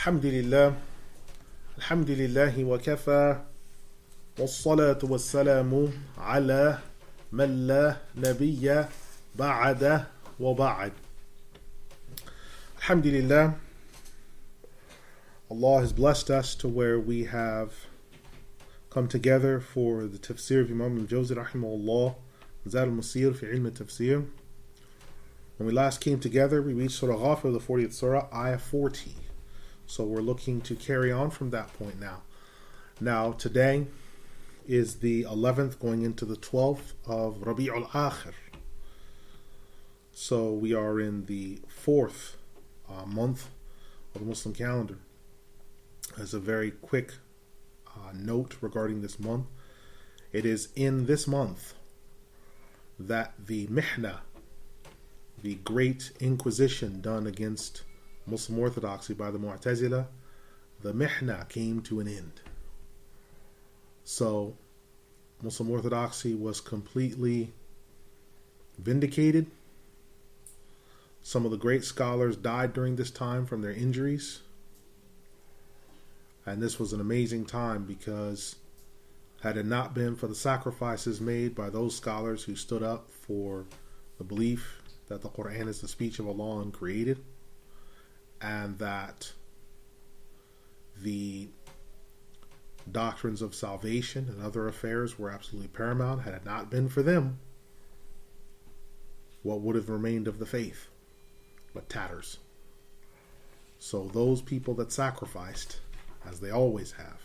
Alhamdulillah, Alhamdulillahi wa kafa, wassalatu wassalamu ala man la nabiyya ba'ada wa ba'ad. Alhamdulillah, Allah has blessed us to where we have come together for the Tafsir of Imam Al-Jawzi rahimahullah, ul-Masir, Fi Ilm it-Tafsir. When we last came together, we reached Surah Ghafir, the 40th Surah, ayat 40. So we're looking to carry on from that point now. Now, today is the 11th going into the 12th of Rabi'ul Akhir. So we are in the 4th month of the Muslim calendar. As a very quick note regarding this month, it is in this month that the Mihna, the great inquisition done against Muslim orthodoxy by the Mu'tazila, the Mihna came to an end. So Muslim orthodoxy was completely vindicated. Some of the great scholars died during this time from their injuries. And this was an amazing time because had it not been for the sacrifices made by those scholars who stood up for the belief that the Qur'an is the speech of Allah uncreated, and that the doctrines of salvation and other affairs were absolutely paramount, had it not been for them, what would have remained of the faith? But tatters. So those people that sacrificed, as they always have,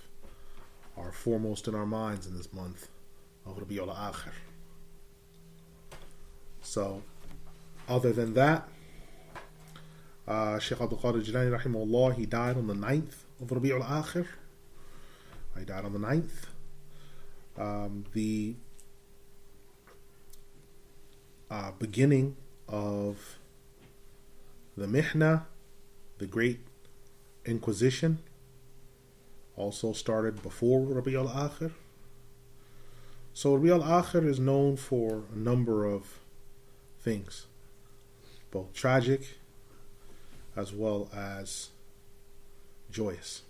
are foremost in our minds in this month of Rabi'ul Akhir. So, other than that, Sheikh Abdul Qadir Al-Jilani rahimahullah, he died on the 9th of Rabi'ul Akhir. He died on the 9th. The beginning of the Mihna, the Great Inquisition, also started before Rabi'ul Akhir. So Rabi'ul Akhir is known for a number of things, both tragic as well as joyous.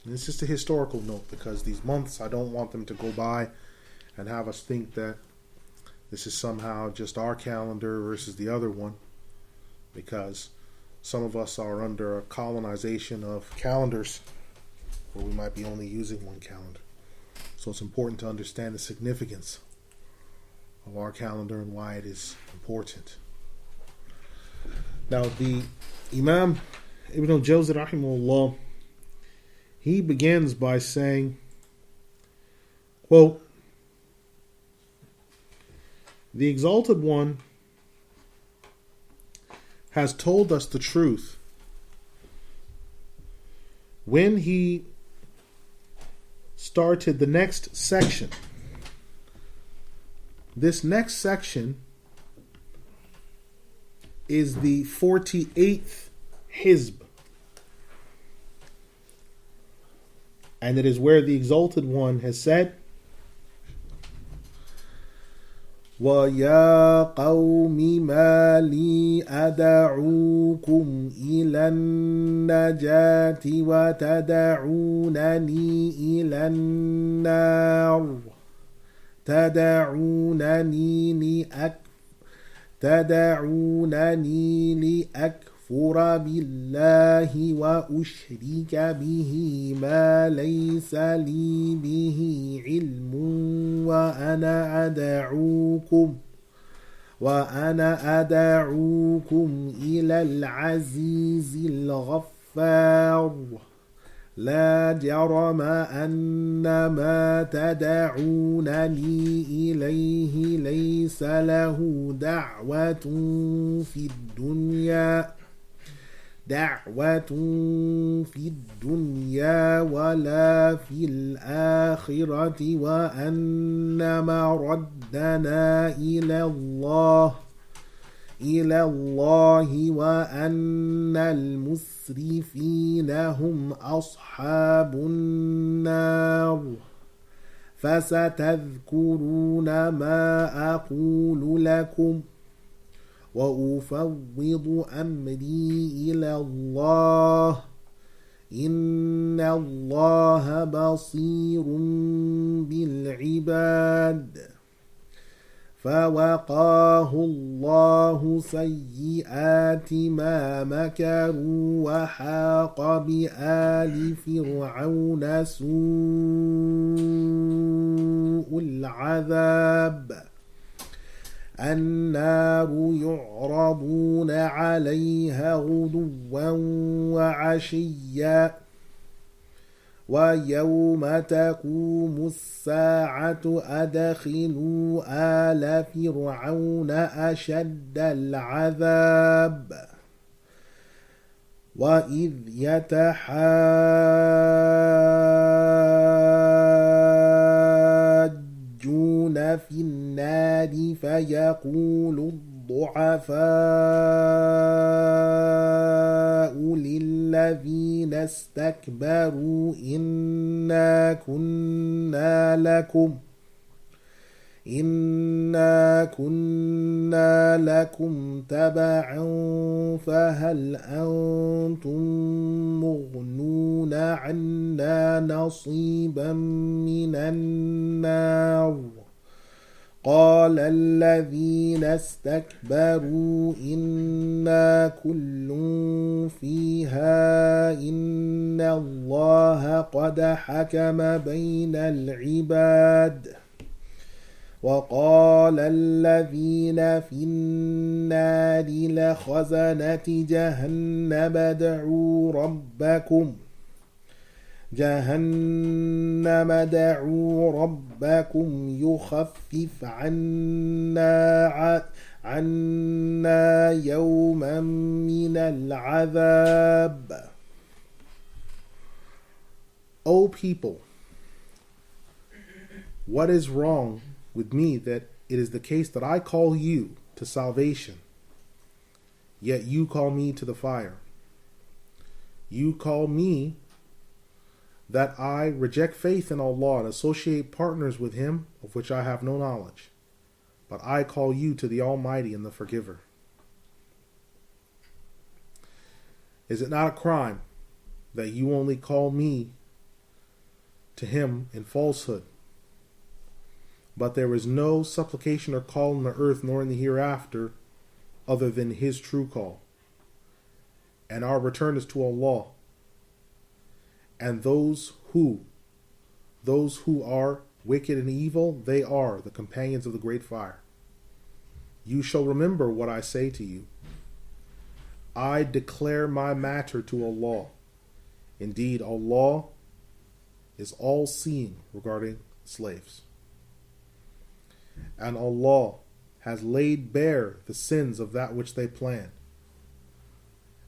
And it's just a historical note because these months, I don't want them to go by and have us think that this is somehow just our calendar versus the other one, because some of us are under a colonization of calendars where we might be only using one calendar. So it's important to understand the significance of our calendar and why it is important. Now, the Imam Ibn Al-Jawzi rahimahullah, he begins by saying, quote, "The Exalted One has told us the truth when he started the next section. This next section is the 48th Hizb. And it is where the Exalted One has said, وَيَا قَوْمِ مَا لِي أَدْعُوكُمْ إِلَى النَّجَاةِ وَتَدْعُونَنِي إِلَى النَّارِ تدعونني لأكفر بالله وأشرك به ما ليس لي به علم وأنا أدعوكم إلى العزيز الغفار لا جرم أن ما تدعونني إليه ليس له دعوة في الدنيا ولا في الآخرة وأن مردنا إلى الله وأن المسرفين هم أصحاب النار فستذكرون ما أقول لكم وأفوض أمري إلى الله إن الله بصير بالعباد فوقاه الله سيئات ما مكروا وحاق بآل فرعون سوء العذاب النار يعرضون عليها غدوا وعشيا ويوم تقوم الساعة أدخلوا آل فرعون أشد العذاب وإذ يتحاجون في النار فيقول الضعفاء للذين استكبروا إنا كنا لكم تبعا فهل أنتم مغنون عنا نصيبا من النار قال الذين استكبروا إنا كل فيها إن الله قد حكم بين العباد وقال الذين في النار لخزنة جهنم ادعوا ربكم يخفف عنا يوما من العذاب. O people, what is wrong with me that it is the case that I call you to salvation, yet you call me to the fire? You call me that I reject faith in Allah and associate partners with Him of which I have no knowledge. But I call you to the Almighty and the Forgiver. Is it not a crime that you only call me to Him in falsehood? But there is no supplication or call on the earth nor in the hereafter other than His true call. And our return is to Allah. And those who are wicked and evil, they are the companions of the great fire. You shall remember what I say to you. I declare my matter to Allah. Indeed, Allah is all-seeing regarding slaves. And Allah has laid bare the sins of that which they plan,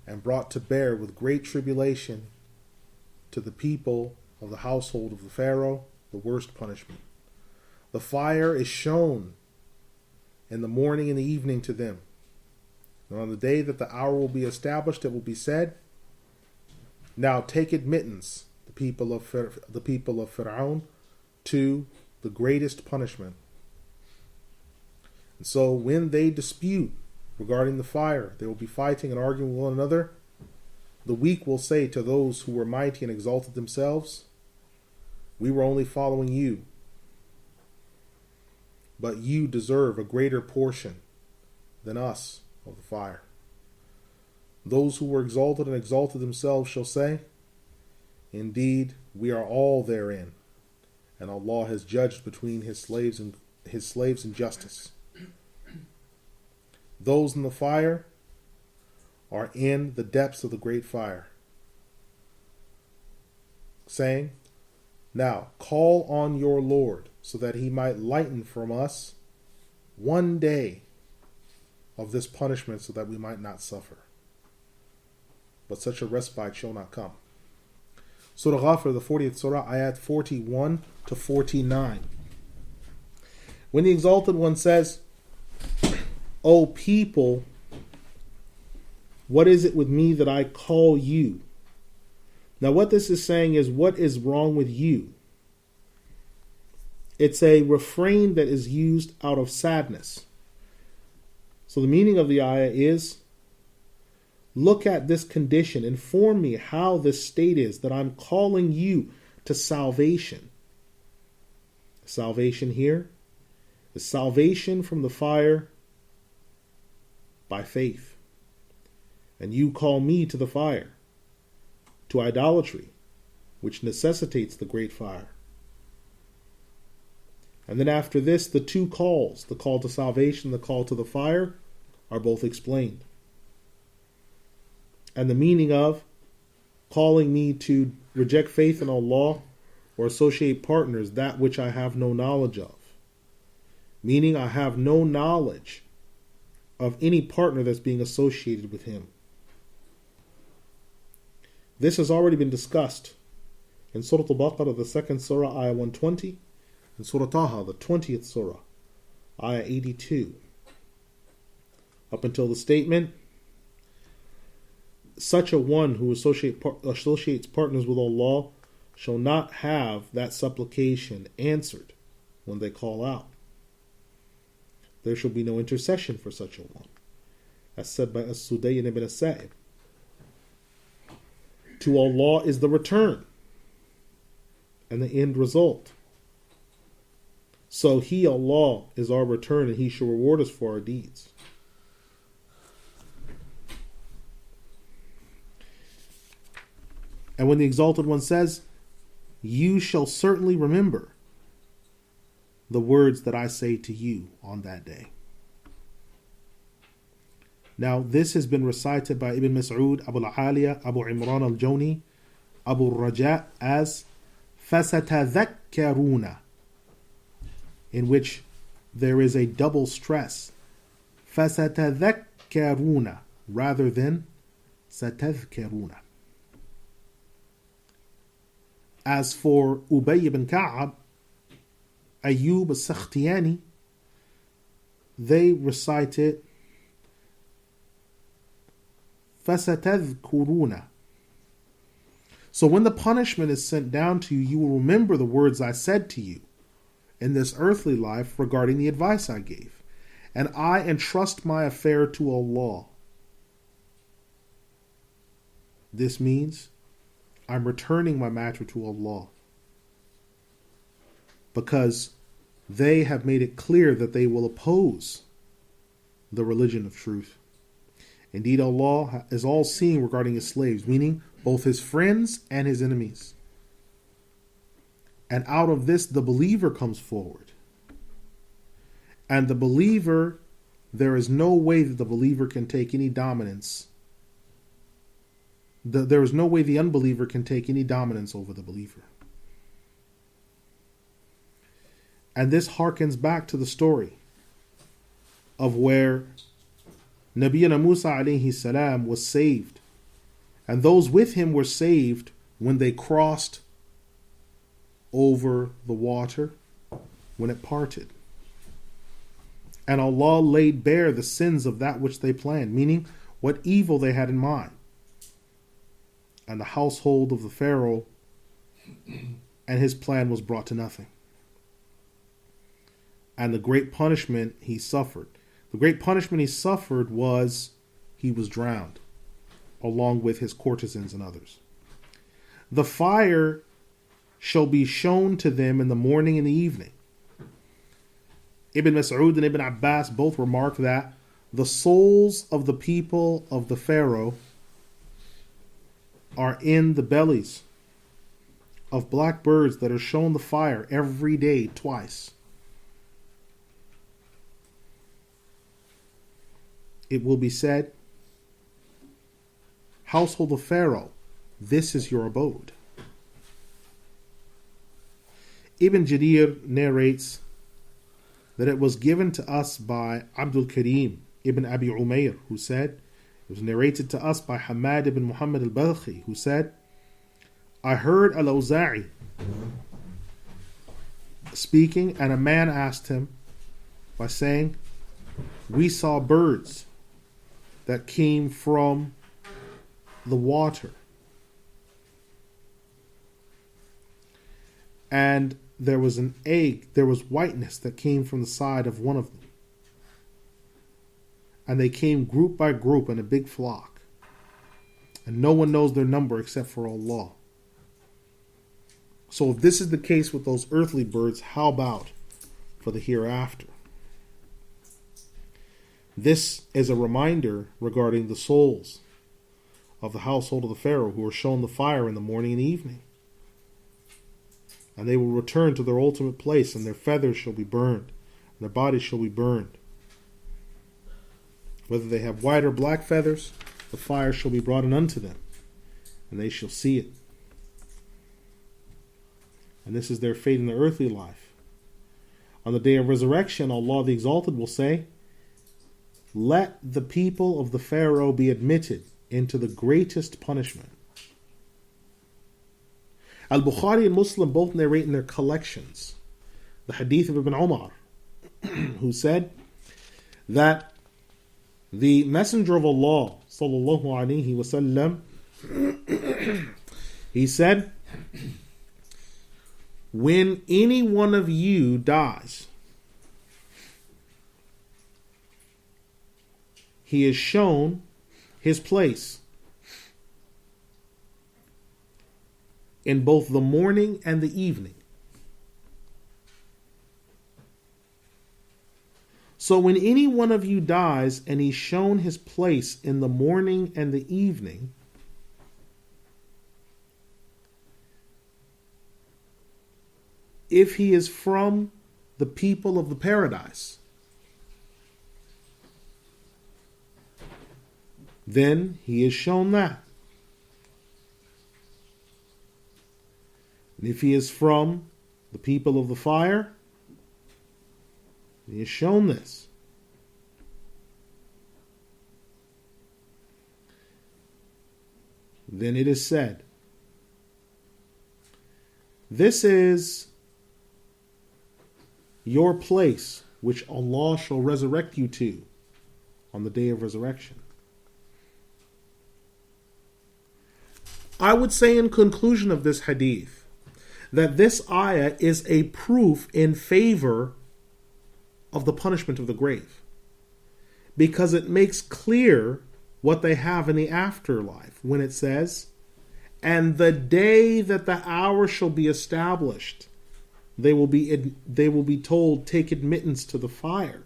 and brought to bear with great tribulation to the people of the household of the Pharaoh the worst punishment. The fire is shown in the morning and the evening to them. And on the day that the hour will be established, it will be said, now take admittance, the people of Fir'aun, to the greatest punishment. And so when they dispute regarding the fire, they will be fighting and arguing with one another. The weak will say to those who were mighty and exalted themselves, we were only following you, but you deserve a greater portion than us of the fire. Those who were exalted and exalted themselves shall say, indeed, we are all therein, and Allah has judged between His slaves in justice. Those in the fire are in the depths of the great fire, saying, now call on your Lord so that He might lighten from us one day of this punishment so that we might not suffer. But such a respite shall not come. Surah Ghafir, the 40th Surah, ayat 41 to 49. When the Exalted One says, O people, what is it with me that I call you? Now what this is saying is, what is wrong with you? It's a refrain that is used out of sadness. So the meaning of the ayah is, look at this condition, inform me how this state is that I'm calling you to salvation. Salvation here is salvation from the fire by faith. And you call me to the fire, to idolatry, which necessitates the great fire. And then after this, the two calls, the call to salvation, the call to the fire, are both explained. And the meaning of calling me to reject faith in Allah or associate partners, that which I have no knowledge of. Meaning I have no knowledge of any partner that's being associated with him. This has already been discussed in Surah Al-Baqarah, the 2nd Surah, Ayah 120, and Surah Taha, the 20th Surah, Ayah 82. Up until the statement, such a one who associates partners with Allah shall not have that supplication answered when they call out. There shall be no intercession for such a one, as said by As-Sudayyin ibn As-Sa'ib. To Allah is the return and the end result. So He, Allah, is our return, and He shall reward us for our deeds. And when the Exalted One says, you shall certainly remember the words that I say to you on that day. Now, this has been recited by Ibn Mas'ud, Abu al-Aliya, Abu Imran al-Jawni, Abu al-Raja as فَسَتَذَكَّرُونَ, in which there is a double stress. فَسَتَذَكَّرُونَ rather than سَتَذْكَرُونَ. As for Ubay ibn Ka'ab, Ayyub al-Sakhtiyani, they recited فَسَتَذْكُرُونَ. So when the punishment is sent down to you, you will remember the words I said to you in this earthly life regarding the advice I gave. And I entrust my affair to Allah. This means I'm returning my matter to Allah, because they have made it clear that they will oppose the religion of truth. Indeed, Allah is all-seeing regarding His slaves, meaning both His friends and His enemies. And out of this, the believer comes forward. And the believer, there is no way that the believer can take any dominance. There is no way the unbeliever can take any dominance over the believer. And this harkens back to the story of where Nabiyyuna Musa alayhi salam was saved. And those with him were saved when they crossed over the water, when it parted. And Allah laid bare the sins of that which they planned, meaning what evil they had in mind. And the household of the Pharaoh and his plan was brought to nothing. And the great punishment he suffered. The great punishment he suffered was he was drowned, along with his courtesans and others. The fire shall be shown to them in the morning and the evening. Ibn Mas'ud and Ibn Abbas both remark that the souls of the people of the Pharaoh are in the bellies of black birds that are shown the fire every day, twice. It will be said, household of Pharaoh, this is your abode. Ibn Jarir narrates that it was given to us by Abdul Karim ibn Abi Umayr, who said, it was narrated to us by Hamad ibn Muhammad al-Bakri, who said, I heard Al-Awza'i speaking, and a man asked him by saying, we saw birds that came from the water, and there was an egg, there was whiteness that came from the side of one of them. And they came group by group in a big flock. And no one knows their number except for Allah. So if this is the case with those earthly birds, how about for the hereafter? This is a reminder regarding the souls of the household of the Pharaoh who are shown the fire in the morning and evening. And they will return to their ultimate place, and their feathers shall be burned, and their bodies shall be burned. Whether they have white or black feathers, the fire shall be brought in unto them, and they shall see it. And this is their fate in the earthly life. On the day of resurrection, Allah the Exalted will say, let the people of the Pharaoh be admitted into the greatest punishment. Al-Bukhari and Muslim both narrate in their collections the hadith of Ibn Umar, who said that the Messenger of Allah sallallahu alaihi wasallam, he said, when any one of you dies, he is shown his place in both the morning and the evening. So when any one of you dies and he's shown his place in the morning and the evening, if he is from the people of the paradise, then he is shown that. And if he is from the people of the fire, he is shown this. Then it is said, this is your place which Allah shall resurrect you to on the day of resurrection. I would say in conclusion of this hadith that this ayah is a proof in favor of the punishment of the grave, because it makes clear what they have in the afterlife when it says, and the day that the hour shall be established, they will be told, take admittance to the fire.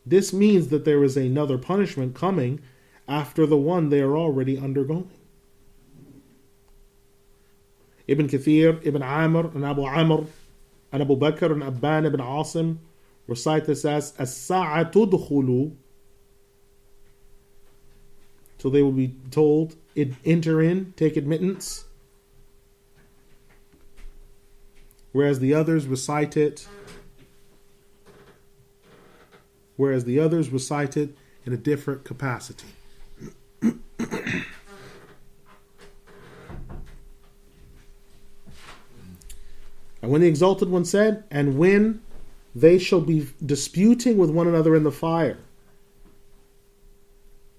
This means that there is another punishment coming after the one they are already undergoing. Ibn Kathir, Ibn Amr, and Abu Amr, and Abu Bakr, and Abban ibn Asim recite this as as-sa'atu dkhulu. So they will be told, enter in, take admittance. Whereas the others recite it in a different capacity. And when the Exalted One said, and when they shall be disputing with one another in the fire.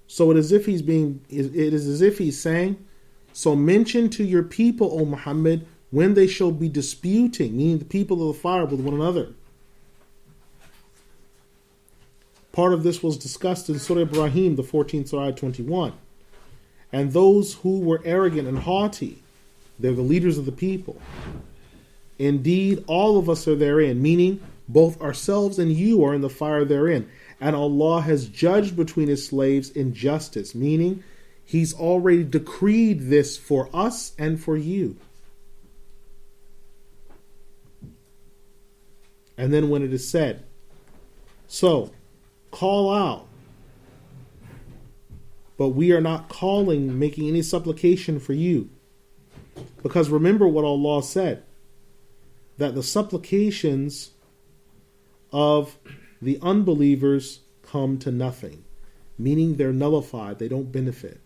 So it is as if he's saying, so mention to your people, O Muhammad, when they shall be disputing, meaning the people of the fire, with one another. Part of this was discussed in Surah Ibrahim, the 14th Surah, 21. And those who were arrogant and haughty, they're the leaders of the people. Indeed, all of us are therein, meaning both ourselves and you are in the fire therein. And Allah has judged between His slaves in justice, meaning He's already decreed this for us and for you. And then when it is said, so, call out. But we are not calling, making any supplication for you. Because remember what Allah said, that the supplications of the unbelievers come to nothing, meaning they're nullified, they don't benefit.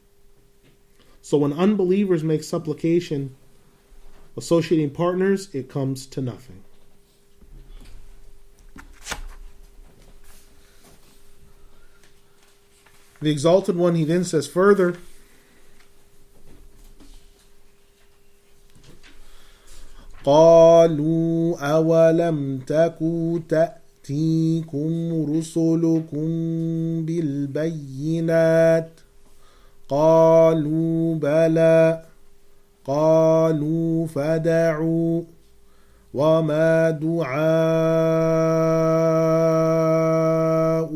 So when unbelievers make supplication associating partners, it comes to nothing. The Exalted One, he then says further, قالوا أولم تكو تأتيكم رسلكم بالبينات قالوا بلى قالوا فادعوا وما دعاء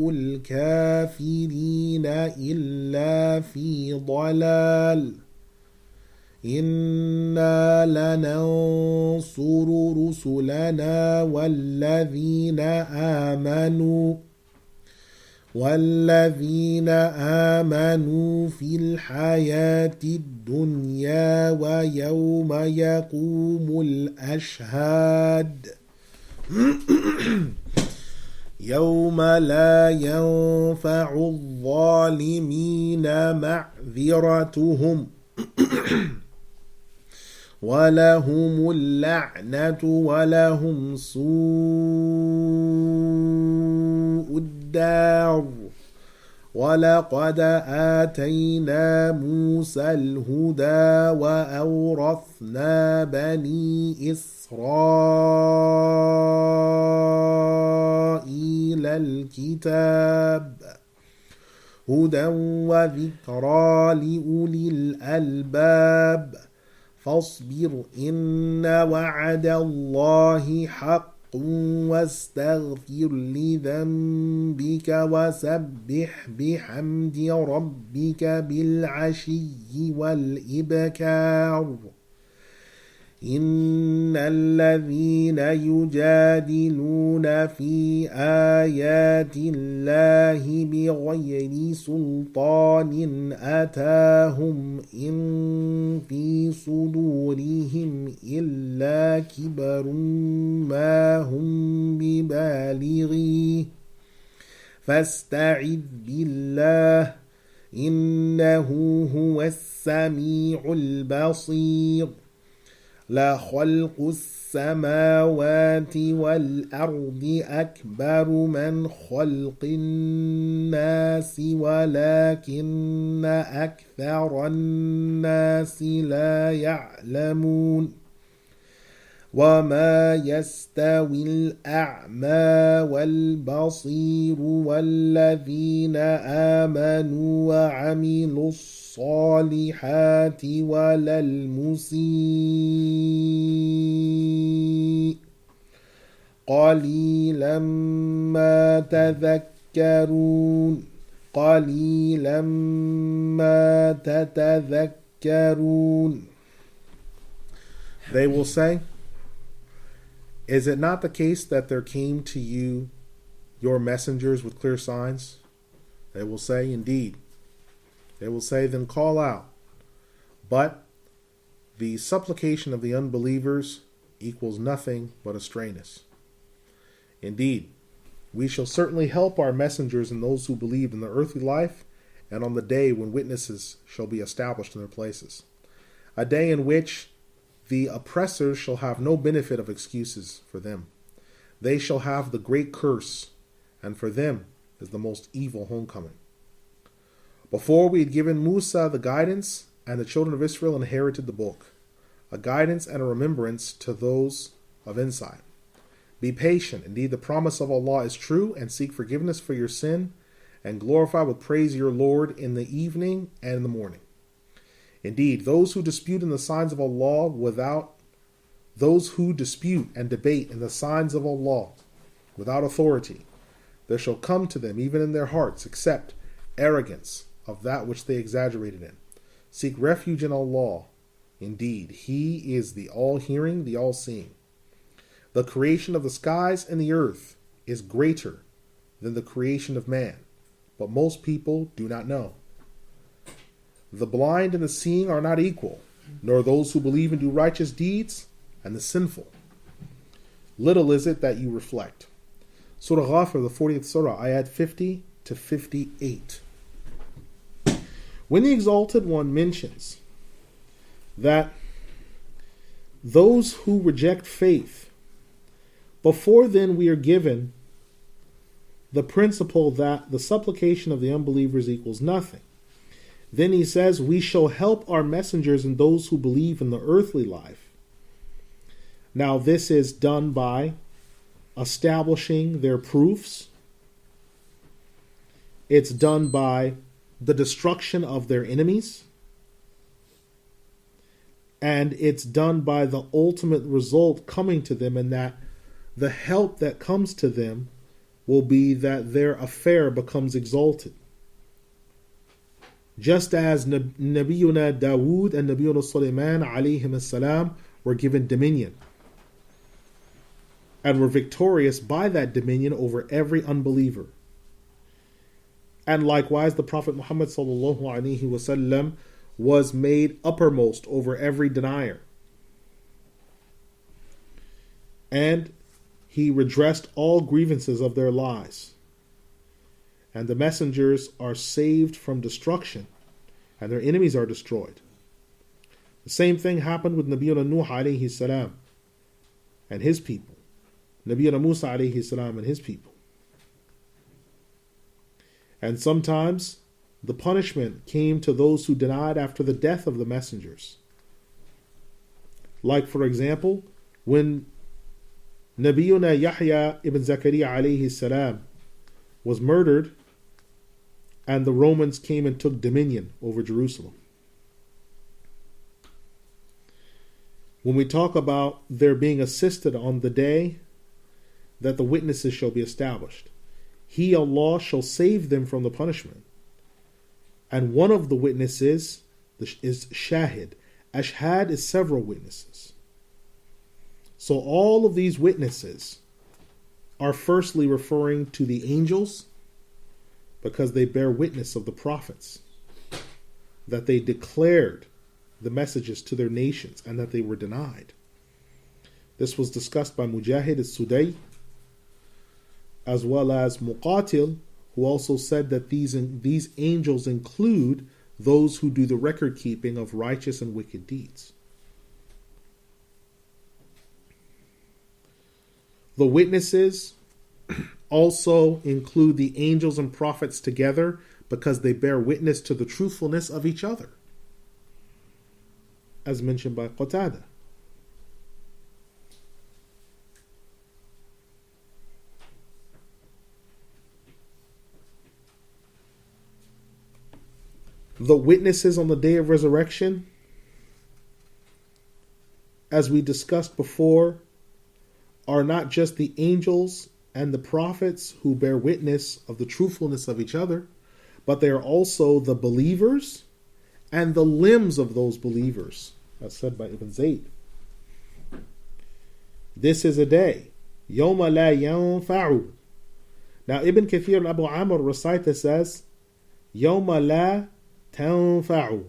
الكافرين إلا في ضلال إنا لننصر رسلنا والذين آمنوا في الحياة الدنيا ويوم يقوم الأشهاد يوم لا ينفع الظالمين معذرتهم ولهم اللعنة ولهم سوء الدار ولقد آتينا موسى الهدى وأورثنا بني إسرائيل الكتاب هدى وذكرى لأولي الألباب فاصبر إن وعد الله حق واستغفر لذنبك وسبح بحمد ربك بالعشي والإبكار إن الذين يجادلون في آيات الله بغير سلطان أتاهم إن في صدورهم إلا كبر ما هم ببالغيه فاستعذ بالله إنه هو السميع البصير لخلق السماوات والأرض أكبر من خلق الناس ولكن أكثر الناس لا يعلمون وما يستوي الأعمى والبصير والذين آمنوا وعملوا الصالحات ولا المسيء قليلا ما تتذكرون. They will say, is it not the case that there came to you your messengers with clear signs? They will say, indeed. They will say, then call out. But the supplication of the unbelievers equals nothing but a strayness. Indeed, we shall certainly help our messengers and those who believe in the earthly life and on the day when witnesses shall be established in their places. A day in which the oppressors shall have no benefit of excuses for them. They shall have the great curse, and for them is the most evil homecoming. Before we had given Musa the guidance, and the children of Israel inherited the book, a guidance and a remembrance to those of insight. Be patient. Indeed, the promise of Allah is true, and seek forgiveness for your sin, and glorify with praise your Lord in the evening and in the morning. Indeed, those who dispute in the signs of Allah those who dispute and debate in the signs of Allah without authority, there shall come to them, even in their hearts, except arrogance of that which they exaggerated in. Seek refuge in Allah. Indeed, He is the all-hearing, the all-seeing. The creation of the skies and the earth is greater than the creation of man, but most people do not know. The blind and the seeing are not equal, nor those who believe and do righteous deeds and the sinful. Little is it that you reflect. Surah Ghafir, the 40th Surah, ayat 50 to 58. When the Exalted One mentions that those who reject faith, before then we are given the principle that the supplication of the unbelievers equals nothing. Then he says, we shall help our messengers and those who believe in the earthly life. Now this is done by establishing their proofs. It's done by the destruction of their enemies, and it's done by the ultimate result coming to them, and that the help that comes to them will be that their affair becomes exalted. Just as Nabiyuna Dawood and Nabiyuna Sulaiman alayhim salam were given dominion and were victorious by that dominion over every unbeliever. And likewise, the Prophet Muhammad sallallahu alaihi wasallam was made uppermost over every denier. And he redressed all grievances of their lies. And the messengers are saved from destruction, and their enemies are destroyed. The same thing happened with Nabiyuna Nuh alayhi salam and his people, Nabiyuna Musa alayhi salam and his people. And sometimes the punishment came to those who denied after the death of the messengers. Like, for example, when Nabiyuna Yahya ibn Zakaria alayhi salam was murdered, and the Romans came and took dominion over Jerusalem. When we talk about their being assisted on the day that the witnesses shall be established, He, Allah, shall save them from the punishment. And one of the witnesses is Shahid. Ashhad is several witnesses. So all of these witnesses are firstly referring to the angels, because they bear witness of the prophets, that they declared the messages to their nations and that they were denied. This was discussed by Mujahid al-Sudai, as well as Muqatil, who also said that these angels include those who do the record keeping of righteous and wicked deeds. The witnesses also include the angels and prophets together because they bear witness to the truthfulness of each other, as mentioned by Qatada. The witnesses on the day of resurrection, as we discussed before, are not just the angels and the prophets who bear witness of the truthfulness of each other, but they are also the believers and the limbs of those believers, as said by Ibn Zayd. This is a day, يَوْمَ لَا يَنْفَعُ. Now Ibn Kathir and Abu Amr recite this as يَوْمَ لَا تَنْفَعُ,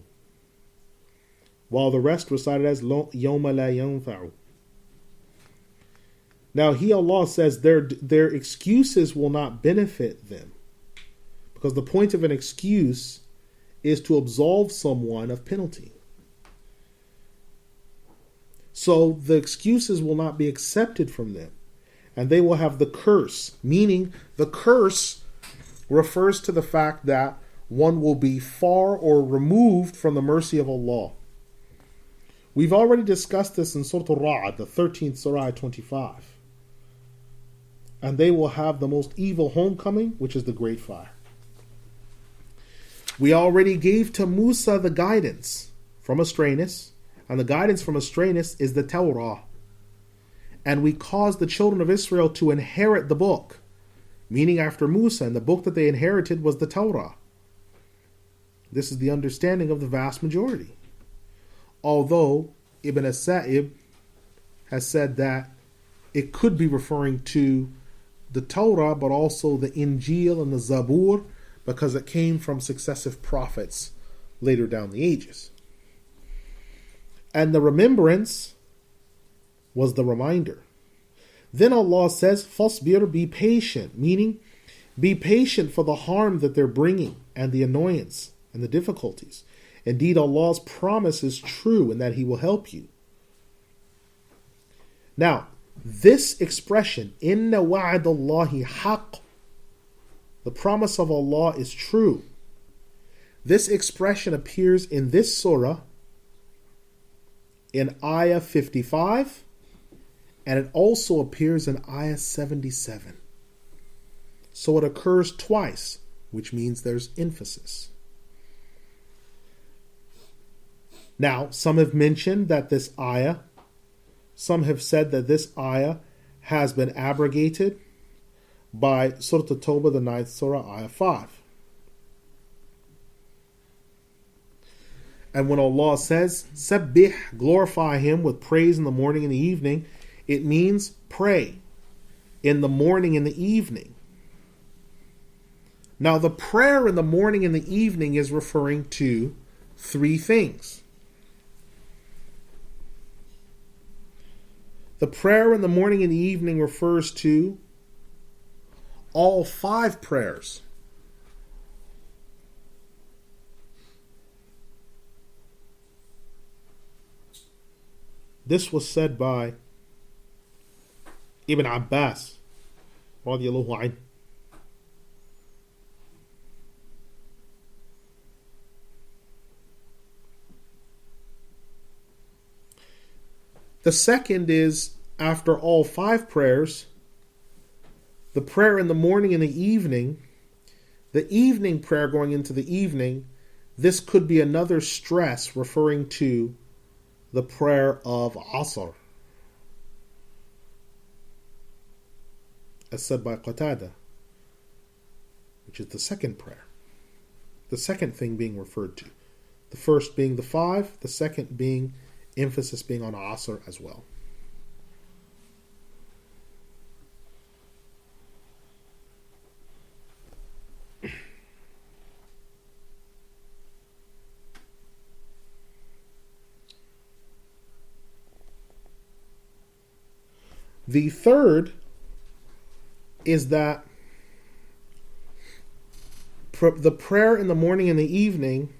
while the rest recite it as يَوْمَ لَا يَنْفَعُ. Now he, Allah, says their excuses will not benefit them, because the point of an excuse is to absolve someone of penalty. So the excuses will not be accepted from them, and they will have the curse, meaning the curse refers to the fact that one will be far or removed from the mercy of Allah. We've already discussed this in Surah Al-Ra'd, the 13th Surah 25. And they will have the most evil homecoming, which is the great fire. We already gave to Musa the guidance from astrayness, and the guidance from astrayness is the Torah. And we caused the children of Israel to inherit the book, meaning after Musa, and the book that they inherited was the Torah. This is the understanding of the vast majority. Although Ibn as-Sa'ib has said that it could be referring to the Torah, but also the Injil and the Zabur, because it came from successive prophets later down the ages. And the remembrance was the reminder. Then Allah says, Fasbir, be patient, meaning be patient for the harm that they're bringing and the annoyance and the difficulties. Indeed, Allah's promise is true and that He will help you. Now, this expression, Inna wa'adallahi haqq, the promise of Allah is true. This expression appears in this surah in ayah 55, and it also appears in ayah 77. So it occurs twice, which means there's emphasis. Now, some have mentioned that this ayah, some have said that this ayah has been abrogated by Surah At-Tawbah, the 9th Surah, ayah 5. And when Allah says, Sabbih, glorify Him with praise in the morning and the evening, it means pray in the morning and the evening. Now, the prayer in the morning and the evening is referring to three things. The prayer in the morning and the evening refers to all 5 prayers. This was said by Ibn Abbas radiallahu anhu. The second is, after all 5 prayers, the prayer in the morning and the evening prayer going into the evening, this could be another stress referring to the prayer of Asr, as said by Qatada, which is the second prayer. The second thing being referred to. The first being the 5, the second being emphasis being on Asr as well. The third is that the prayer in the morning and the evening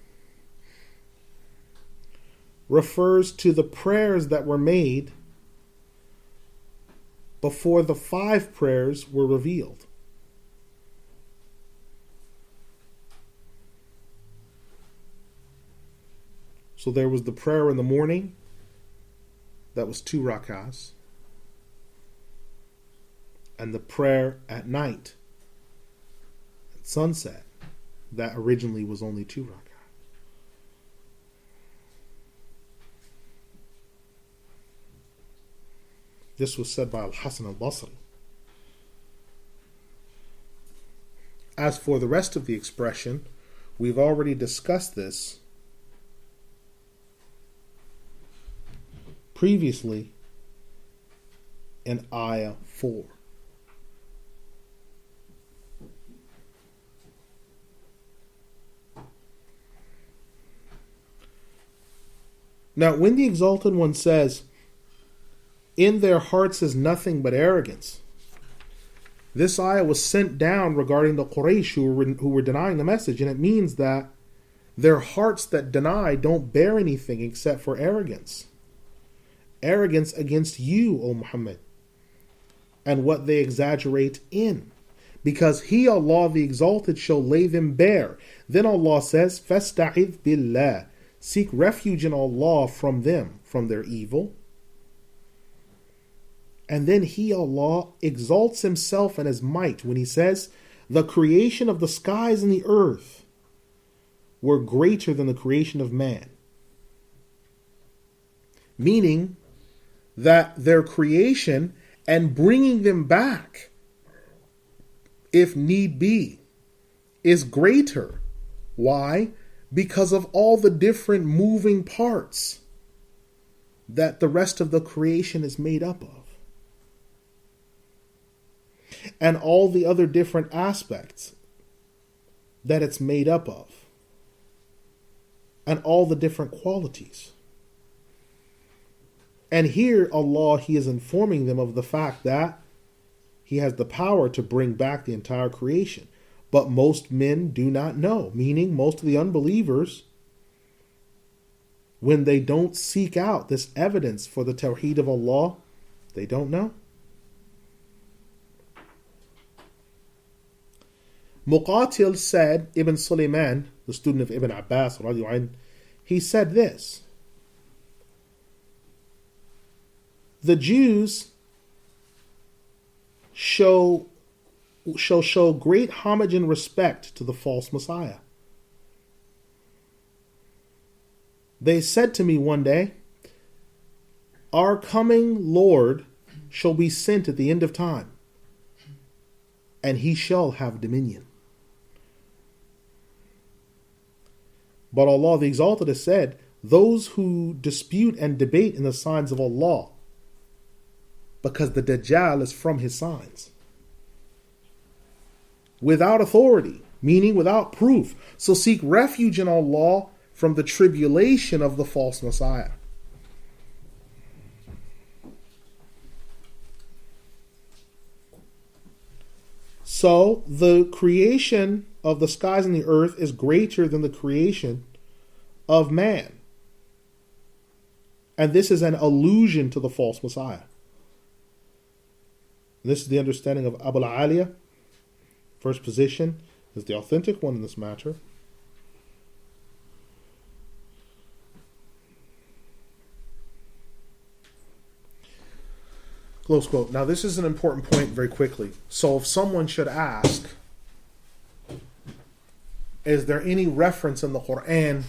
refers to the prayers that were made before the 5 prayers were revealed. So there was the prayer in the morning, that was 2 rak'ahs, and the prayer at night, at sunset, that originally was only 2 rak'ahs. This was said by Al-Hasan al-Basri. As for the rest of the expression, we've already discussed this previously in ayah 4. Now, when the Exalted One says, in their hearts is nothing but arrogance, this ayah was sent down regarding the Quraysh who were denying the message, and it means that their hearts that deny don't bear anything except for arrogance. Arrogance against you, O Muhammad, and what they exaggerate in. Because He, Allah the Exalted, shall lay them bare. Then Allah says, فَاسْتَعِذْ بِاللَّهِ, seek refuge in Allah from them, from their evil. And then He, Allah, exalts Himself and His might when He says, the creation of the skies and the earth were greater than the creation of man. Meaning that their creation and bringing them back, if need be, is greater. Why? Because of all the different moving parts that the rest of the creation is made up of. And all the other different aspects that it's made up of. And all the different qualities. And here Allah, He is informing them of the fact that He has the power to bring back the entire creation. But most men do not know. Meaning most of the unbelievers, when they don't seek out this evidence for the Tawheed of Allah, they don't know. Muqatil said, Ibn Sulaiman, the student of Ibn Abbas, he said this: the Jews shall show great homage and respect to the false Messiah. They said to me one day, our coming Lord shall be sent at the end of time, and he shall have dominion. But Allah the Exalted has said, those who dispute and debate in the signs of Allah, because the Dajjal is from his signs, without authority, meaning without proof, so seek refuge in Allah from the tribulation of the false Messiah. So the creation of the skies and the earth is greater than the creation of man. And this is an allusion to the false Messiah. This is the understanding of Abu al-Aliya. First position is the authentic one in this matter. Close quote. Now this is an important point very quickly. So if someone should ask, is there any reference in the Qur'an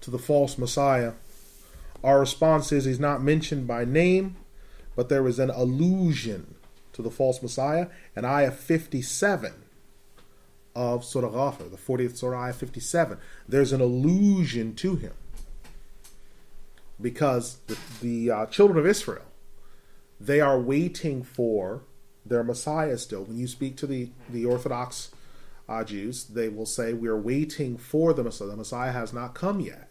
to the false Messiah? Our response is he's not mentioned by name, but there is an allusion to the false Messiah. And ayah 57 of Surah Ghafir, the 40th Surah, ayah 57, there's an allusion to him. Because the children of Israel, they are waiting for their Messiah still. When you speak to the Orthodox Jews, they will say, we are waiting for the Messiah. The Messiah has not come yet.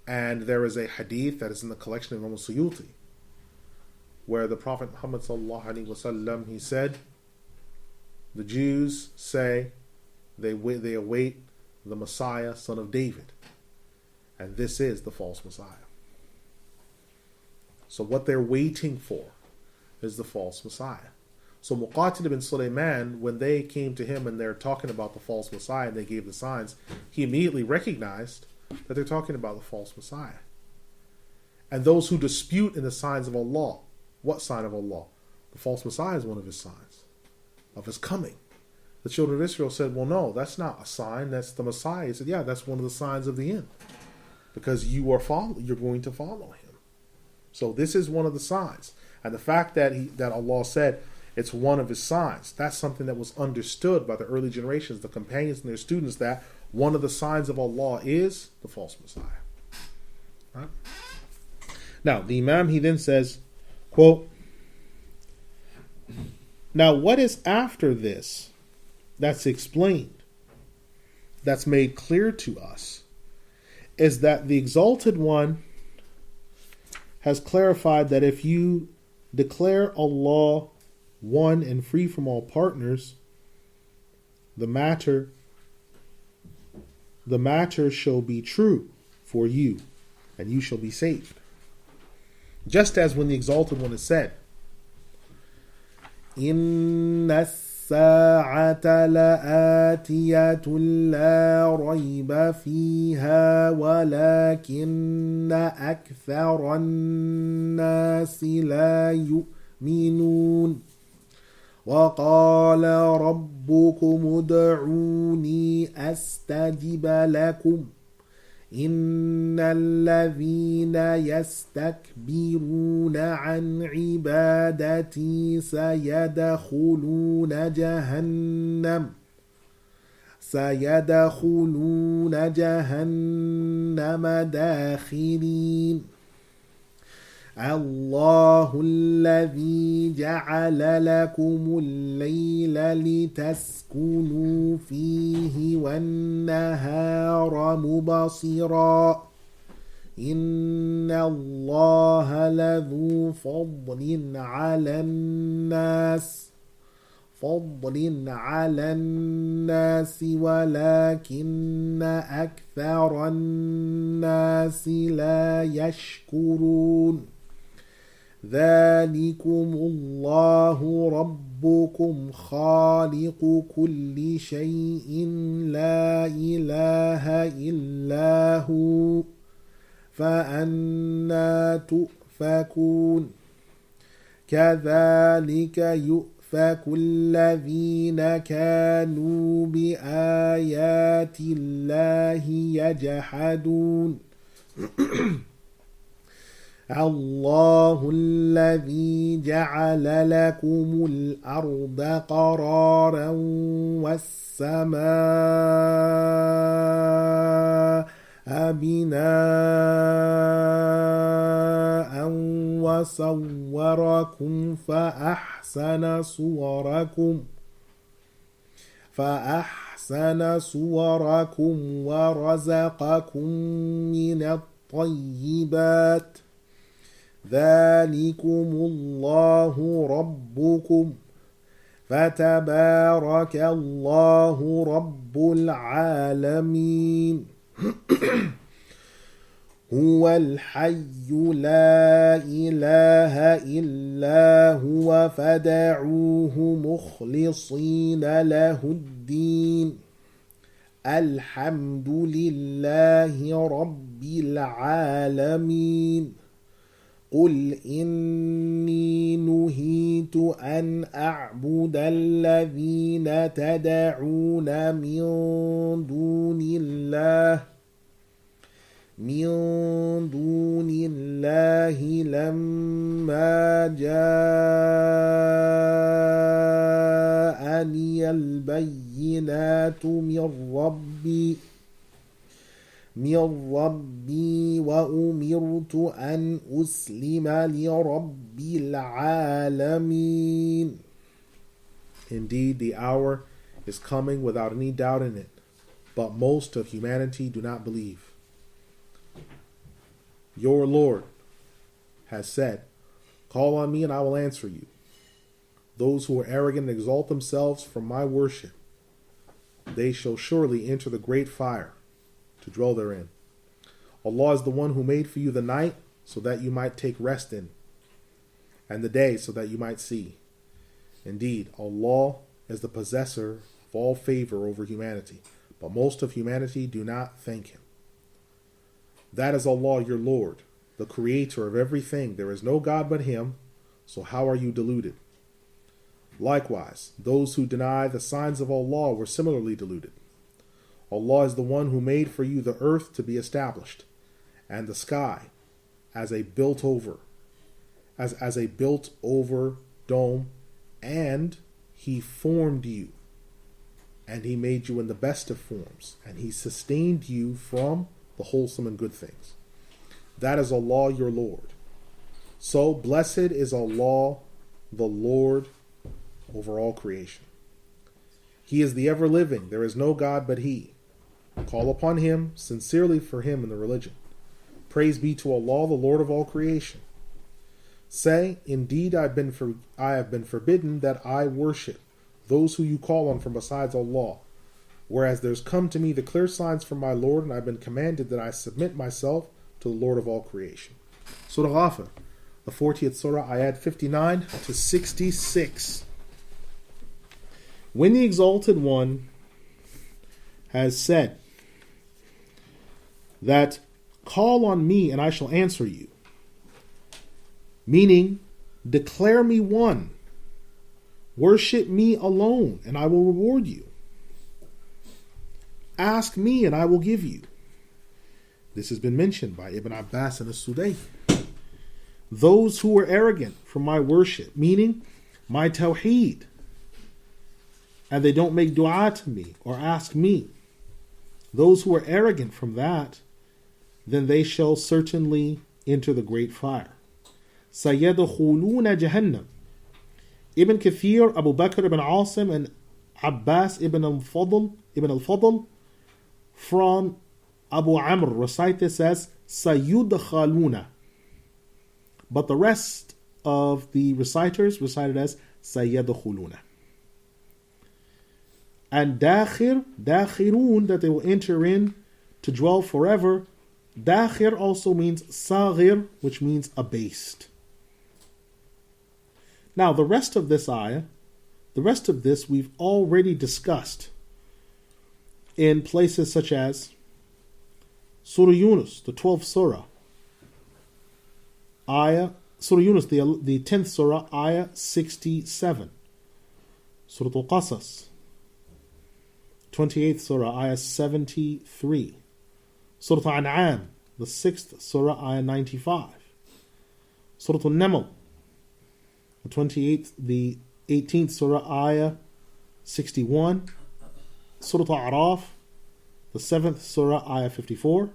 And there is a hadith that is in the collection of Imam Suyuti, where the Prophet Muhammad sallallahu alaihi wasallam, he said, the Jews say they await the Messiah, son of David. And this is the false Messiah. So what they're waiting for is the false Messiah. So Muqatil ibn Sulaiman, when they came to him and they're talking about the false Messiah and they gave the signs, he immediately recognized that they're talking about the false Messiah. And those who dispute in the signs of Allah, what sign of Allah? The false Messiah is one of his signs, of his coming. The children of Israel said, well, no, that's not a sign, that's the Messiah. He said, yeah, that's one of the signs of the end. Because you're going to follow him. So this is one of the signs. And the fact that Allah said it's one of his signs, that's something that was understood by the early generations, the companions and their students, that one of the signs of Allah is the false Messiah. Right? Now, the Imam, he then says, quote, now what is after this that's explained, that's made clear to us, is that the Exalted One has clarified that if you declare Allah one and free from all partners, the matter shall be true for you, and you shall be saved. Just as when the Exalted One has said, Inna as-sa'ata la'atiyatun la rayba fiha walakinna aktharan nasi la yu'minun. وقال ربكم ادعوني أستجب لكم إن الذين يستكبرون عن عبادتي سيدخلون جهنم داخرين الله الذي جعل لكم الليل لتسكنوا فيه والنهار مبصرا إن الله لذو فضل على الناس ولكن أكثر الناس لا يشكرون ذلكم الله ربكم خالق كل شيء لا إله إلا هو فأنى تؤفكون كذلك يتوفاكم الذين كانوا بآيات الله يجحدون الله الذي جعل لكم الأرض قرارا والسماء بناء وصوركم فأحسن صوركم ورزقكم من الطيبات ذلكم الله ربكم فتبارك الله رب العالمين هو الحي لا إله إلا هو فادعوه مخلصين له الدين الحمد لله رب العالمين قل إني نهيت أن أعبد الذين تدعون من دون الله لما جاءني البينات من ربي وأمرت أن أسلم لرب العالمين. Indeed, the hour is coming without any doubt in it, but most of humanity do not believe. Your Lord has said, call on me and I will answer you. Those who are arrogant and exalt themselves from my worship, they shall surely enter the great fire to dwell therein. Allah is the one who made for you the night so that you might take rest in, and the day so that you might see. Indeed, Allah is the possessor of all favor over humanity, but most of humanity do not thank Him. That is Allah your Lord, the creator of everything. There is no God but Him, so how are you deluded? Likewise, those who deny the signs of Allah were similarly deluded. Allah is the one who made for you the earth to be established, and the sky as a built over dome, and He formed you, and He made you in the best of forms, and He sustained you from the wholesome and good things. That is Allah your Lord. So blessed is Allah, the Lord over all creation. He is the ever-living. There is no God but He. Call upon Him sincerely for Him in the religion. Praise be to Allah, the Lord of all creation. Say, indeed I have been forbidden that I worship those who you call on from besides Allah, whereas there's come to me the clear signs from my Lord, and I've been commanded that I submit myself to the Lord of all creation. Surah Ghafir, the 40th Surah, ayat 59 to 66. When the Exalted One has said that, call on me and I shall answer you, meaning, declare me one, worship me alone and I will reward you. Ask me and I will give you. This has been mentioned by Ibn Abbas and As-Sudai. Those who are arrogant from my worship, meaning my tawheed, and they don't make dua to me or ask me, those who are arrogant from that, then they shall certainly enter the great fire. سَيَدْخُلُونَ جَهَنَّمْ. Ibn Kathir, Abu Bakr ibn Asim, and Abbas ibn al-Fadl from Abu Amr recite this as Sayudkhaluna. But the rest of the reciters recite it as Sayadkhuluna. And dakhirun, that they will enter in to dwell forever. Dakhir also means saghir, which means abased. Now, the rest of this ayah, the rest of this we've already discussed in places such as Surah Yunus, the 12th Surah, Surah Yunus, the 10th Surah, ayah 67. Surah Al-Qasas, 28th Surah, Ayah 73. Surah Al-An'am, the 6th Surah, Ayah 95. Surah Al-Naml, the 18th Surah, Ayah 61. Surah Al-A'raf, the 7th Surah, Ayah 54.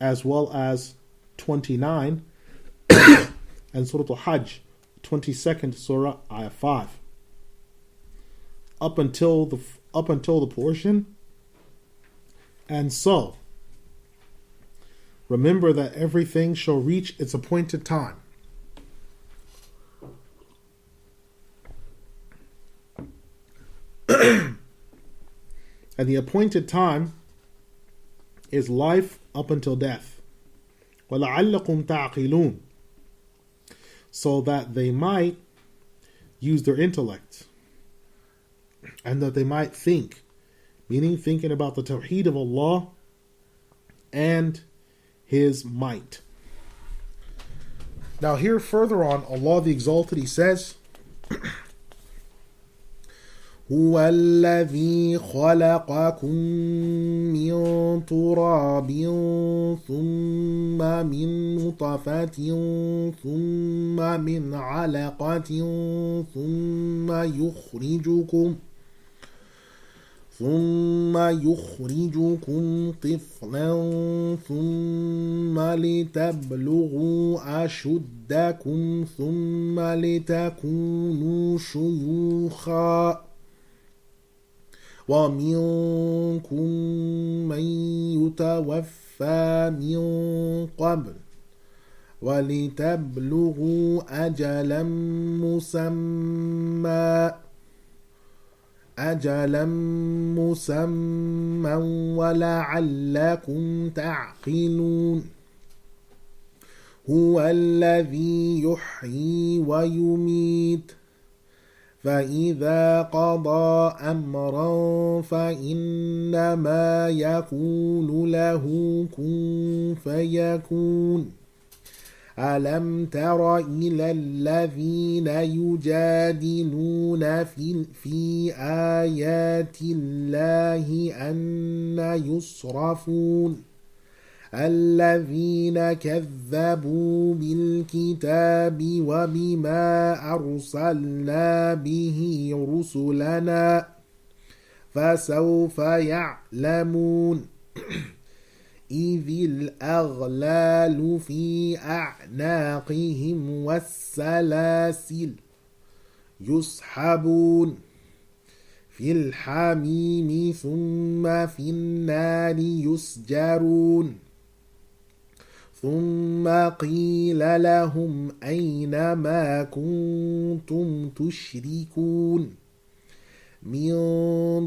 As well as 29. And Surah Al-Hajj, 22nd Surah, Ayah 5. Up until the portion. And so, remember that everything shall reach its appointed time. And the appointed time is life up until death. وَلَعَلَّكُمْ تَعْقِلُونَ, so that they might use their intellect and that they might think, meaning thinking about the Tawheed of Allah and His might. Now here further on, Allah the Exalted, He says, هو الذي خلقكم من تراب ثم من نطفة ثم من علقة ثم يخرجكم طفلا ثم لتبلغوا أشدكم ثم لتكونوا شيوخا ومنكم من يتوفى من قبل ولتبلغوا أجلا مسمى ولعلكم تعقلون هو الذي يحيي ويميت فإذا قضى أمرا فإنما يقول له كن فيكون ألم تر إلى الذين يجادلون في آيات الله أن يصرفون الذين كذبوا بالكتاب وبما أرسلنا به رسلنا فسوف يعلمون إذ الأغلال في أعناقهم والسلاسل يسحبون في الحميم ثم في النار يسجرون ثم قيل لهم أين ما كنتم تشركون من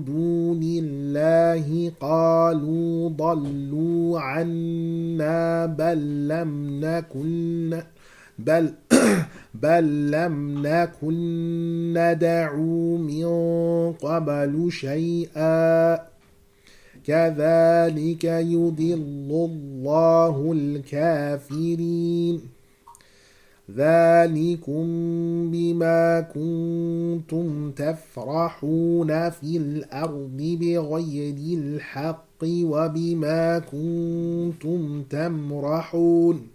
دون الله قالوا ضلوا عنا بل لم نكن ندعو من قبل شيئا كذلك يضل الله الكافرين ذلكم بما كنتم تفرحون في الأرض بغير الحق وبما كنتم تمرحون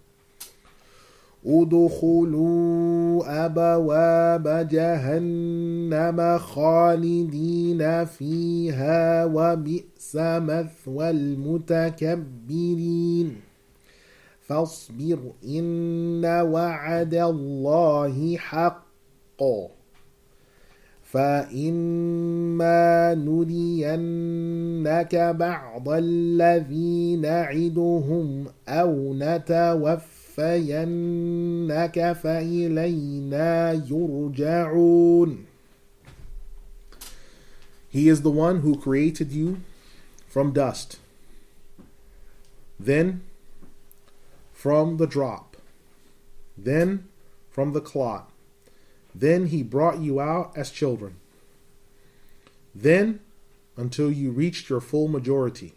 ادخلوا أبواب جهنم خالدين فيها وبئس مثوى المتكبرين فاصبر إن وعد الله حق فإما نرينك بعض الذي نعدهم أو نتوفينك فإلينا يرجعون. He is the one who created you from dust, then from the drop, then from the clot. Then he brought you out as children. Then until you reached your full majority.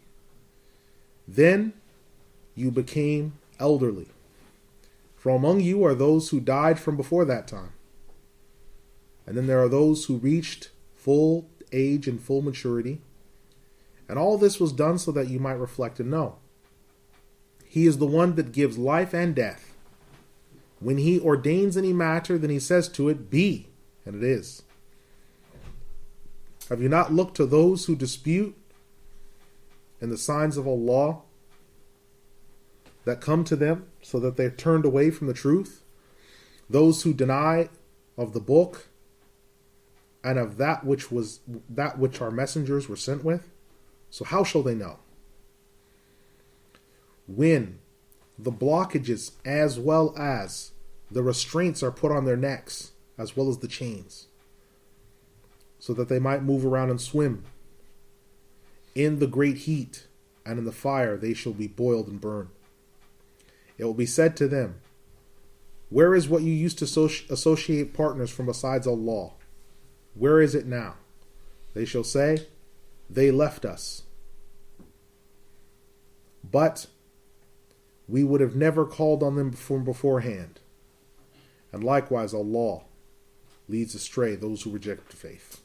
Then you became elderly. From among you are those who died from before that time. And then there are those who reached full age and full maturity. And all this was done so that you might reflect and know. He is the one that gives life and death. When he ordains any matter, then he says to it, be, and it is. Have you not looked to those who dispute in the signs of Allah that come to them so that they're turned away from the truth? Those who deny of the book and of that which our messengers were sent with? So how shall they know? When the blockages as well as the restraints are put on their necks, as well as the chains, so that they might move around and swim in the great heat, and in the fire they shall be boiled and burned. It will be said to them, where is what you used to associate partners from besides Allah? Where is it now? They shall say, they left us. But we would have never called on them from beforehand. And likewise Allah leads astray those who reject the faith.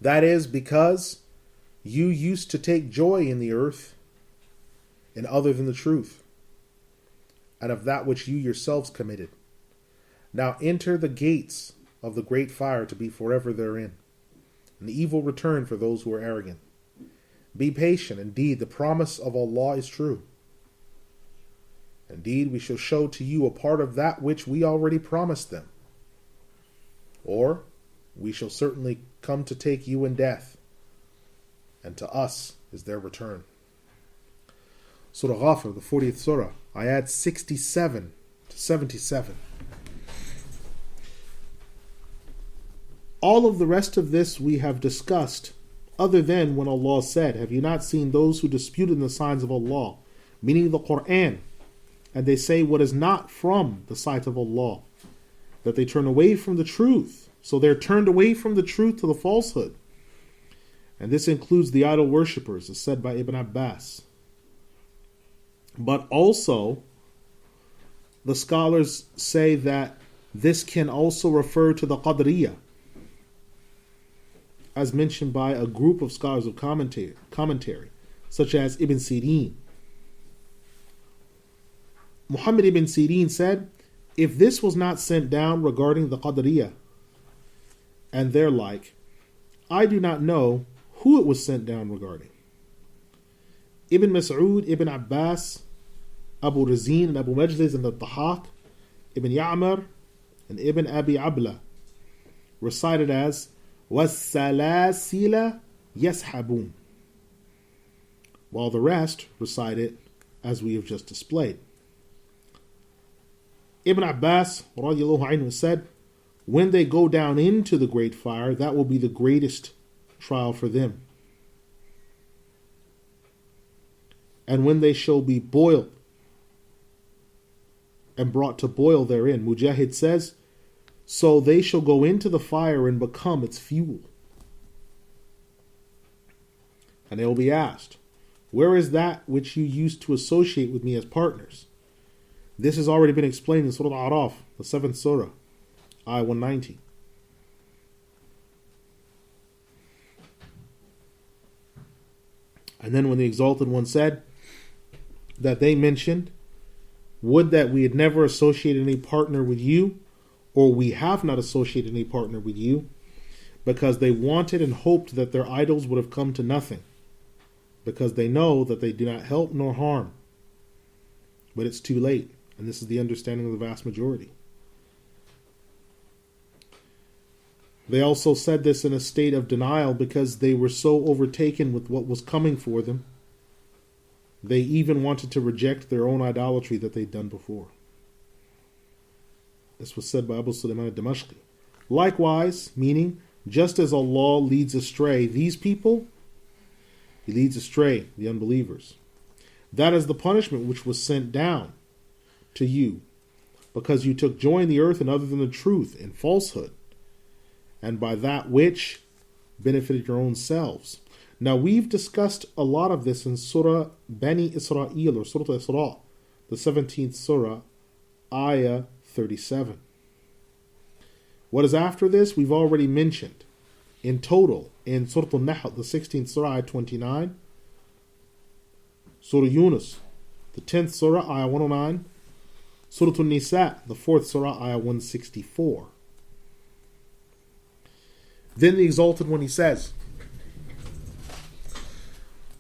That is because you used to take joy in the earth in other than the truth, and of that which you yourselves committed. Now enter the gates of the great fire to be forever therein, an evil return for those who are arrogant. Be patient, indeed the promise of Allah is true. Indeed, we shall show to you a part of that which we already promised them. Or, we shall certainly come to take you in death, and to us is their return. Surah Ghafir, the 40th Surah, ayat 67 to 77. All of the rest of this we have discussed, other than when Allah said, have you not seen those who dispute in the signs of Allah, meaning the Qur'an, and they say what is not from the sight of Allah, that they turn away from the truth. So they're turned away from the truth to the falsehood. And this includes the idol worshippers, as said by Ibn Abbas. But also, the scholars say that this can also refer to the Qadariyah, as mentioned by a group of scholars of commentary, such as Ibn Sirin. Muhammad ibn Sirin said, if this was not sent down regarding the Qadariyah and their like, I do not know who it was sent down regarding. Ibn Mas'ud, Ibn Abbas, Abu Razin, and Abu Majlis, and the Tahaq, Ibn Ya'mar, and Ibn Abi Abla recited as وَالسَّلَاسِلَ يَسْحَبُونَ, while the rest recited as we have just displayed. Ibn Abbas radiallahu anhu said, when they go down into the great fire, that will be the greatest trial for them. And when they shall be boiled and brought to boil therein, Mujahid says, so they shall go into the fire and become its fuel. And they will be asked, where is that which you used to associate with me as partners? This has already been explained in Surah Al-A'raf, the 7th Surah, Ayah 190. And then when the Exalted One said that they mentioned, would that we had never associated any partner with you, or we have not associated any partner with you, because they wanted and hoped that their idols would have come to nothing, because they know that they do not help nor harm. But it's too late, and this is the understanding of the vast majority. They also said this in a state of denial because they were so overtaken with what was coming for them. They even wanted to reject their own idolatry that they'd done before. This was said by Abu Sulaiman al-Damashqi. Likewise, meaning, just as Allah leads astray these people, He leads astray the unbelievers. That is the punishment which was sent down to you, because you took joy in the earth and other than the truth, in falsehood, and by that which benefited your own selves. Now we've discussed a lot of this in Surah Bani Israel, or Surah Isra, the 17th Surah, Ayah 37. What is after this, we've already mentioned. In total, in Surah Al-Nahl, the 16th Surah, ayat 29, Surah Yunus, the 10th Surah, ayah 109, Surah An-Nisa, the 4th Surah, ayah 164. Then the Exalted One, he says,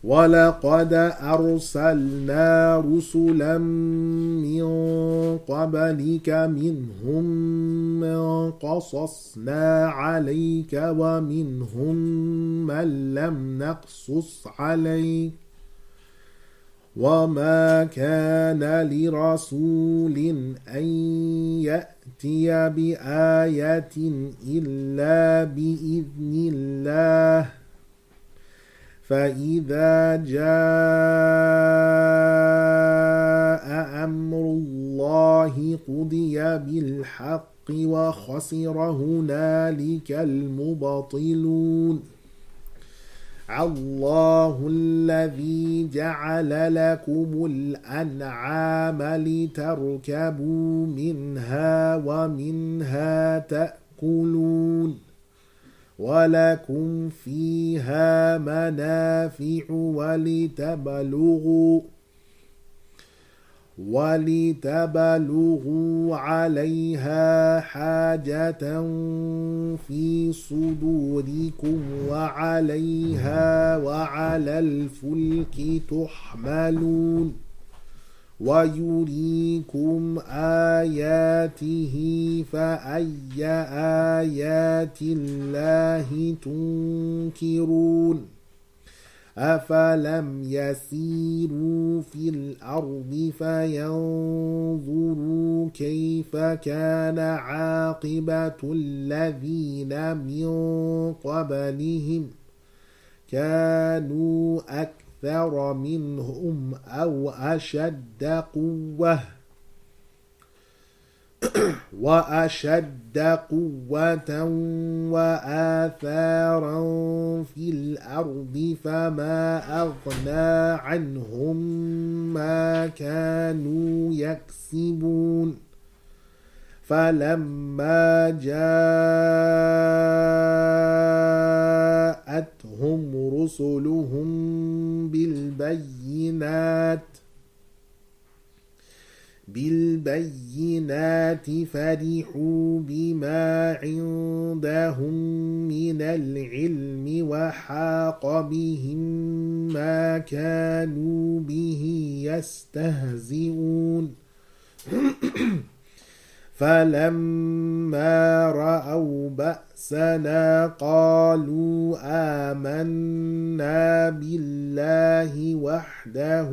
وَلَقَدْ أَرْسَلْنَا رُسُلًا مِّن قَبْلِكَ مِنْهُم مَّن قَصَصْنَا عَلَيْكَ وَمِنْهُم مَّن لَّمْ نَقْصُصْ عَلَيْكَ وَمَا كَانَ لِرَسُولٍ أَن يَأْتِيَ بِآيَةٍ إِلَّا بِإِذْنِ اللَّهِ فإذا جاء أمر الله قضي بالحق وخسر هنالك المبطلون الله الذي جعل لكم الأنعام لتركبوا منها ومنها تأكلون ولكم فيها منافع ولتبلغوا عليها حاجة في صدوركم وعليها وعلى الفلك تحملون ويريكم آياته فأي آيات الله تنكرون أفلم يسيروا في الأرض فينظروا كيف كان عاقبة الذين من قبلهم كانوا أكثر منهم أو أشد قوة وآثارا في الأرض فما أغنى عنهم ما كانوا يكسبون فلما جاءتهم رسلهم بالبينات فرحوا بما عندهم من العلم وحاق بهم ما كانوا به يستهزئون فلما رأوا بأسنا قالوا آمنا بالله وحده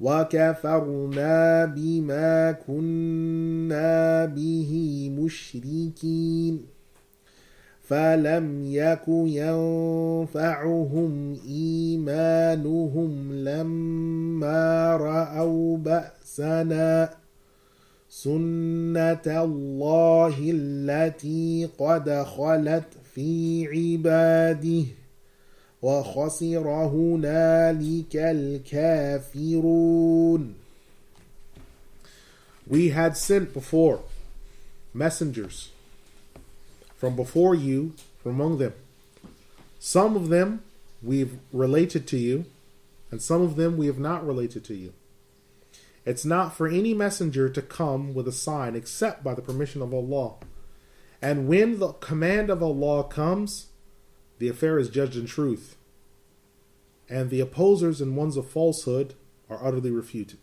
وكفرنا بما كنا به مشركين فلم يك ينفعهم إيمانهم لما رأوا بأسنا سنة الله التي قد خلت في عباده وخسر هنالك الكافرون. We had sent before messengers from before you, from among them. Some of them we've related to you, and some of them we have not related to you. It's not for any messenger to come with a sign except by the permission of Allah. And when the command of Allah comes, the affair is judged in truth, and the opposers and ones of falsehood are utterly refuted.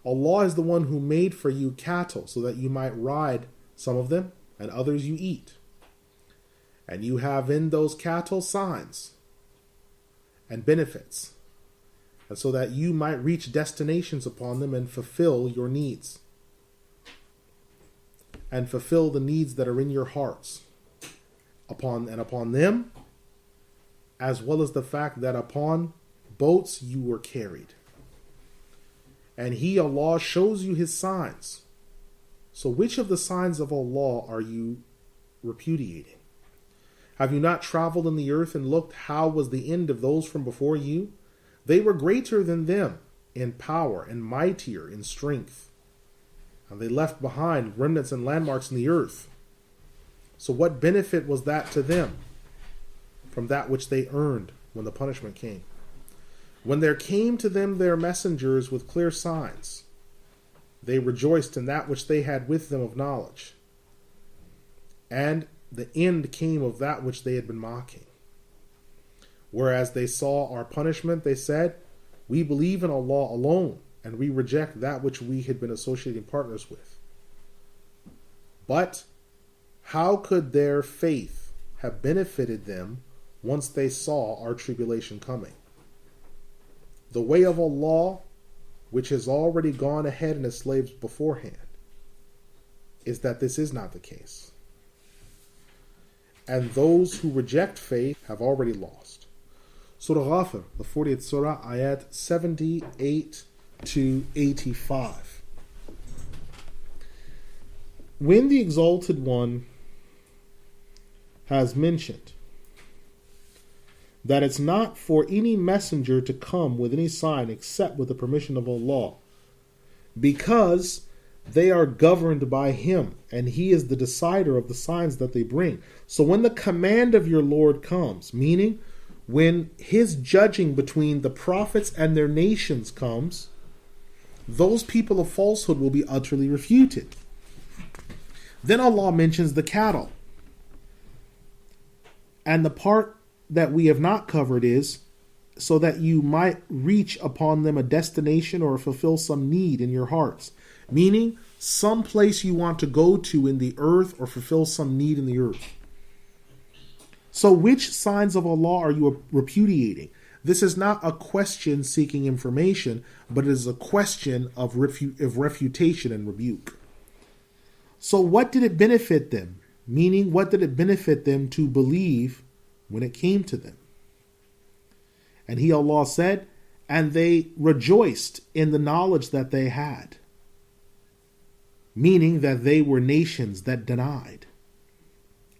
Allah is the one who made for you cattle so that you might ride some of them, and others you eat. And you have in those cattle signs and benefits, and so that you might reach destinations upon them and fulfill your needs, and fulfill the needs that are in your hearts upon them, as well as the fact that upon boats you were carried. And He, Allah, shows you His signs. So which of the signs of Allah are you repudiating? Have you not traveled in the earth and looked how was the end of those from before you? They were greater than them in power and mightier in strength. And they left behind remnants and landmarks in the earth. So what benefit was that to them from that which they earned when the punishment came? When there came to them their messengers with clear signs, they rejoiced in that which they had with them of knowledge. And the end came of that which they had been mocking. Whereas they saw our punishment, they said, "We believe in Allah alone, and we reject that which we had been associating partners with." But how could their faith have benefited them once they saw our tribulation coming? The way of Allah, which has already gone ahead and enslaved beforehand, is that this is not the case. And those who reject faith have already lost. Surah Ghafir, the 40th Surah, ayat 78 to 85. When the Exalted One has mentioned that it's not for any messenger to come with any sign except with the permission of Allah, because they are governed by Him, and He is the decider of the signs that they bring. So when the command of your Lord comes, meaning when His judging between the prophets and their nations comes, those people of falsehood will be utterly refuted. Then Allah mentions the cattle. And the part that we have not covered is so that you might reach upon them a destination or fulfill some need in your hearts. Meaning, some place you want to go to in the earth or fulfill some need in the earth. So which signs of Allah are you repudiating? This is not a question seeking information, but it is a question of refutation and rebuke. So what did it benefit them? Meaning, what did it benefit them to believe when it came to them? And He, Allah, said, and they rejoiced in the knowledge that they had. Meaning that they were nations that denied.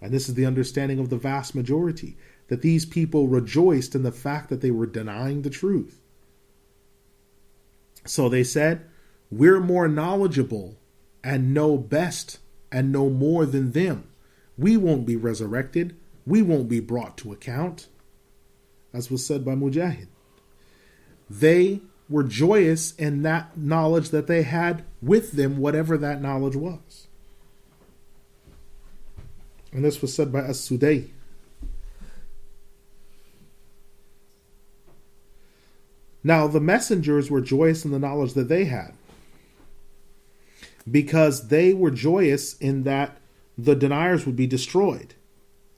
And this is the understanding of the vast majority, that these people rejoiced in the fact that they were denying the truth. So they said, we're more knowledgeable and know best and know more than them. We won't be resurrected. We won't be brought to account. As was said by Mujahid. They were joyous in that knowledge that they had with them, whatever that knowledge was. And this was said by As-Sudai. Now, the messengers were joyous in the knowledge that they had, because they were joyous in that the deniers would be destroyed,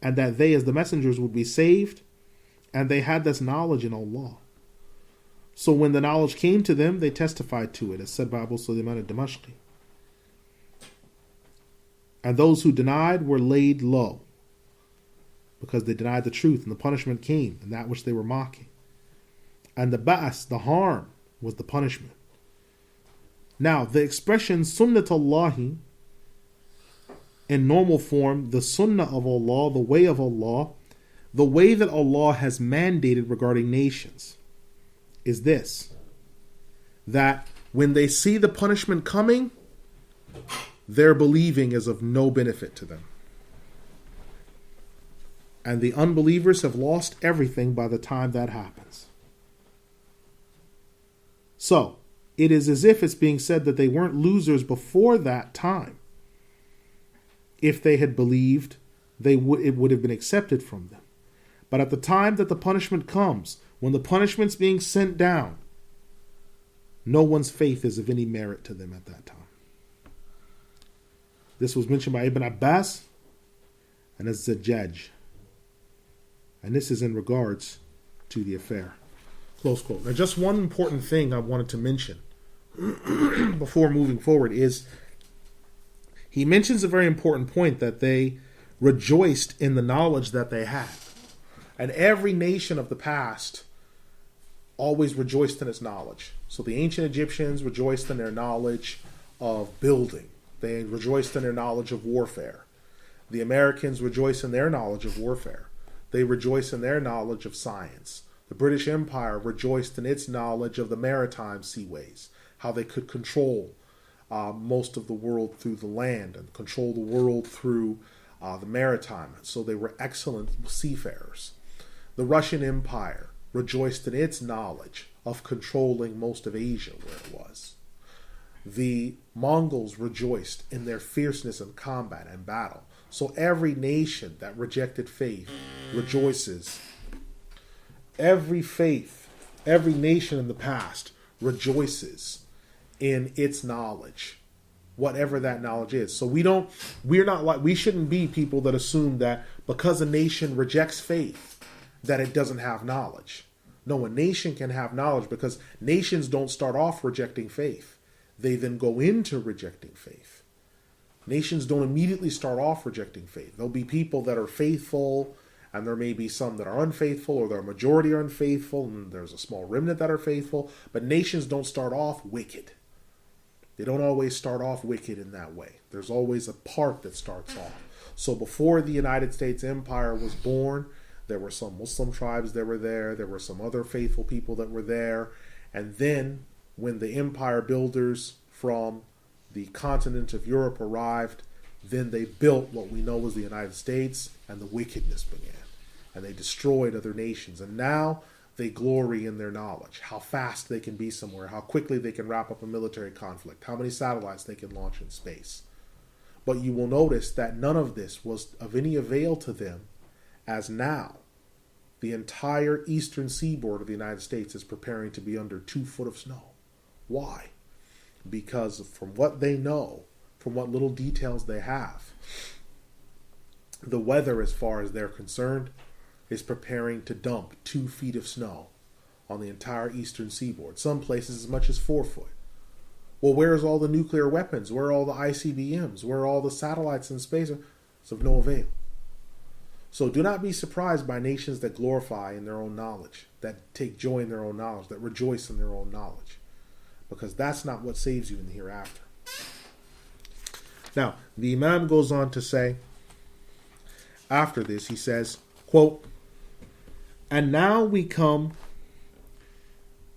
and that they, as the messengers, would be saved, and they had this knowledge in Allah. So when the knowledge came to them, they testified to it, as said by Abu Sulaiman al-Damashqi. And those who denied were laid low, because they denied the truth, and the punishment came, and that which they were mocking. And the ba'as, the harm, was the punishment. Now, the expression sunnatullahi, in normal form, the sunnah of Allah, the way of Allah, the way that Allah has mandated regarding nations, is this: that when they see the punishment coming, their believing is of no benefit to them. And the unbelievers have lost everything by the time that happens. So, it is as if it's being said that they weren't losers before that time. If they had believed, it would have been accepted from them. But at the time that the punishment comes, when the punishment's being sent down, no one's faith is of any merit to them at that time. This was mentioned by Ibn Abbas and Az-Zajjaj. And this is in regards to the affair. Close quote. Now, just one important thing I wanted to mention before moving forward is he mentions a very important point, that they rejoiced in the knowledge that they had. And every nation of the past always rejoiced in its knowledge. So the ancient Egyptians rejoiced in their knowledge of building. They rejoiced in their knowledge of warfare. The Americans rejoice in their knowledge of warfare. They rejoice in their knowledge of science. The British Empire rejoiced in its knowledge of the maritime seaways, how they could control most of the world through the land and control the world through the maritime. So they were excellent seafarers. The Russian Empire rejoiced in its knowledge of controlling most of Asia where it was. The Mongols rejoiced in their fierceness in combat and battle. So every nation that rejected faith rejoices. Every faith, every nation in the past rejoices in its knowledge, whatever that knowledge is. So we shouldn't be people that assume that because a nation rejects faith, that it doesn't have knowledge. No, a nation can have knowledge because nations don't start off rejecting faith. They then go into rejecting faith. Nations don't immediately start off rejecting faith. There'll be people that are faithful, and there may be some that are unfaithful, or the majority are unfaithful, and there's a small remnant that are faithful. But nations don't start off wicked. They don't always start off wicked in that way. There's always a part that starts off. So before the United States Empire was born, there were some Muslim tribes that were there. There were some other faithful people that were there. And then when the empire builders from the continent of Europe arrived, then they built what we know as the United States, and the wickedness began. And they destroyed other nations. And now they glory in their knowledge, how fast they can be somewhere, how quickly they can wrap up a military conflict, how many satellites they can launch in space. But you will notice that none of this was of any avail to them, as now the entire eastern seaboard of the United States is preparing to be under 2 foot of snow. Why? Because from what they know, from what little details they have, the weather, as far as they're concerned, is preparing to dump 2 feet of snow on the entire eastern seaboard. Some places as much as 4 foot. Well, where's all the nuclear weapons? Where are all the ICBMs? Where are all the satellites in space? It's of no avail. So do not be surprised by nations that glorify in their own knowledge, that take joy in their own knowledge, that rejoice in their own knowledge. Because that's not what saves you in the hereafter. Now, the Imam goes on to say, after this, he says, quote, "And now we come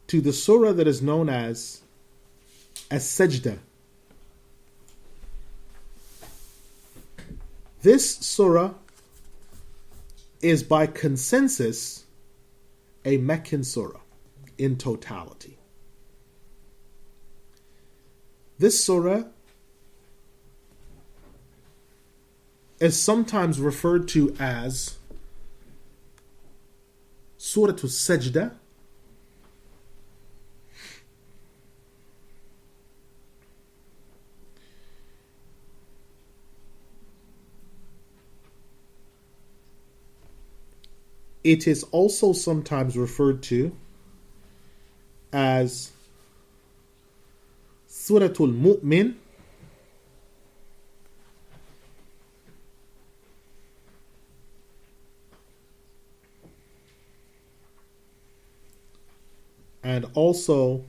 to the surah that is known as As-Sajdah. This surah is by consensus a Meccan surah in totality. This surah is sometimes referred to as Surah Al-Sajdah, it is also sometimes referred to as Surah Al-Mu'min, and also